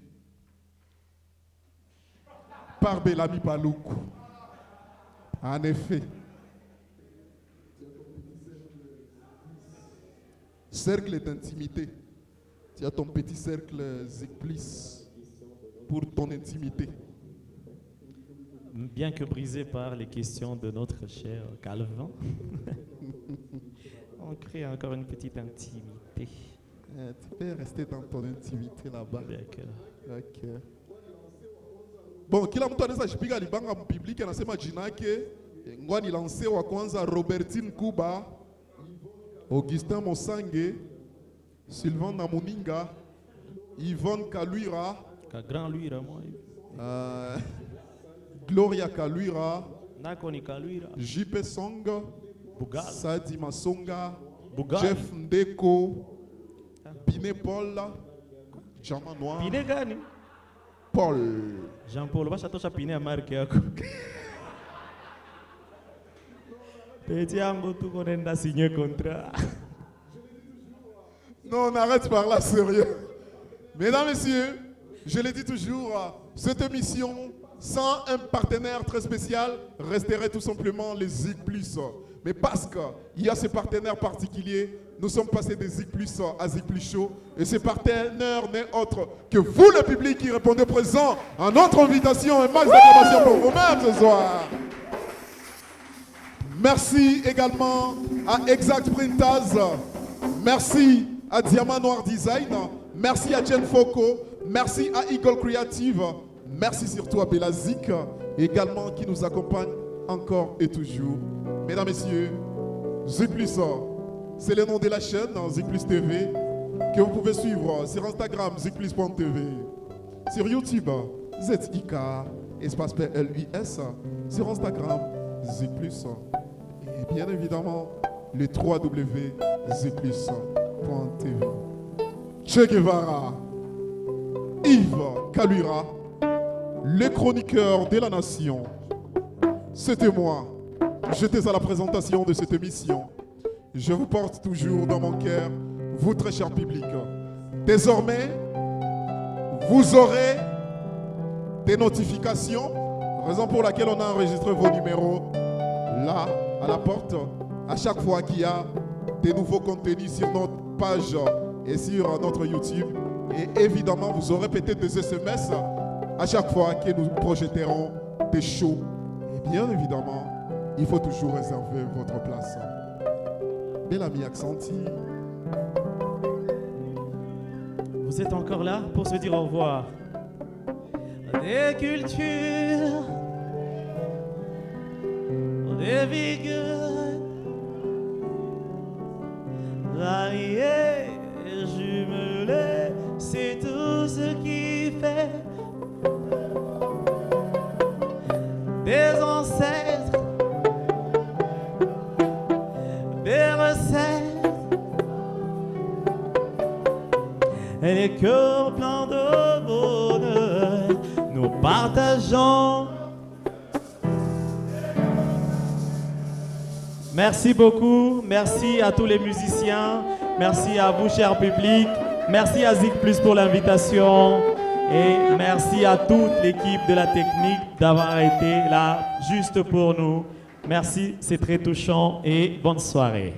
par Bellamy Paloukou. En effet. Cercle d'intimité. Tu as ton petit cercle Zikplis pour ton intimité. Bien que brisé par les questions de notre cher Calvin, on crée encore une petite intimité. Tu peux rester dans ton intimité là-bas. D'accord. Ok. Bon, kila mtu anaweza shipiga libanga mpubliki anasema jina yake. Ngoja nilanse wa kwanza Robertine Kuba, Augustin Mosange, Sylvain Namuninga, Yvonne Kaluira, Ka grand lui moi. Gloria Kaluira, Nakoni kaluira. JP Song, Bugal. Sadi Masonga, Bugal. Jeff Ndeko, Biné Paul, Jama Noir, Pine gani? Paul. Jean-Paul, basha tosha pine ya marque yako. Peti yangu tuko nenda signer contrat. Non, on arrête par là, sérieux. Mesdames, Messieurs, je l'ai dit toujours, cette émission, sans un partenaire très spécial, resterait tout simplement les Zig Plus. Mais parce qu'il y a ces partenaires particuliers, nous sommes passés des Zig Plus à Zig Plus Show. Et ces partenaires n'est autre que vous, le public, qui répondez présent à notre invitation. Un max d'acclamation pour vous-même ce soir. Merci également à Exact Printaz. Merci à Diamant Noir Design. Merci à Jen Foko. Merci à Eagle Creative. Merci surtout à Bella Zik, également qui nous accompagne encore et toujours. Mesdames, Messieurs, Zik Plus, c'est le nom de la chaîne Zik Plus TV que vous pouvez suivre sur Instagram zikplus.tv, sur YouTube ZIK, espace PLUS, sur Instagram Zik Plus et bien évidemment le www.zikplus.tv. Che Guevara, Yves Kaluira, le chroniqueur de la nation. C'était moi. J'étais à la présentation de cette émission. Je vous porte toujours dans mon cœur, vous très cher public. Désormais, vous aurez des notifications, raison pour laquelle on a enregistré vos numéros là, à la porte, à chaque fois qu'il y a des nouveaux contenus sur notre page et sur notre YouTube. Et évidemment, vous aurez peut-être des SMS à chaque fois que nous projetterons des shows. Et bien évidemment, il faut toujours réserver votre place. Bel ami Accenti. Vous êtes encore là pour se dire au revoir. Des cultures, des vigueurs, variées, jumelées, c'est tout ce qui fait des ancêtres, des recettes, et les cœurs pleins de bonheur, nous partageons. Merci beaucoup, merci à tous les musiciens, merci à vous, cher public, merci à Zik Plus pour l'invitation et merci à toute l'équipe de la technique d'avoir été là juste pour nous. Merci, c'est très touchant et bonne soirée.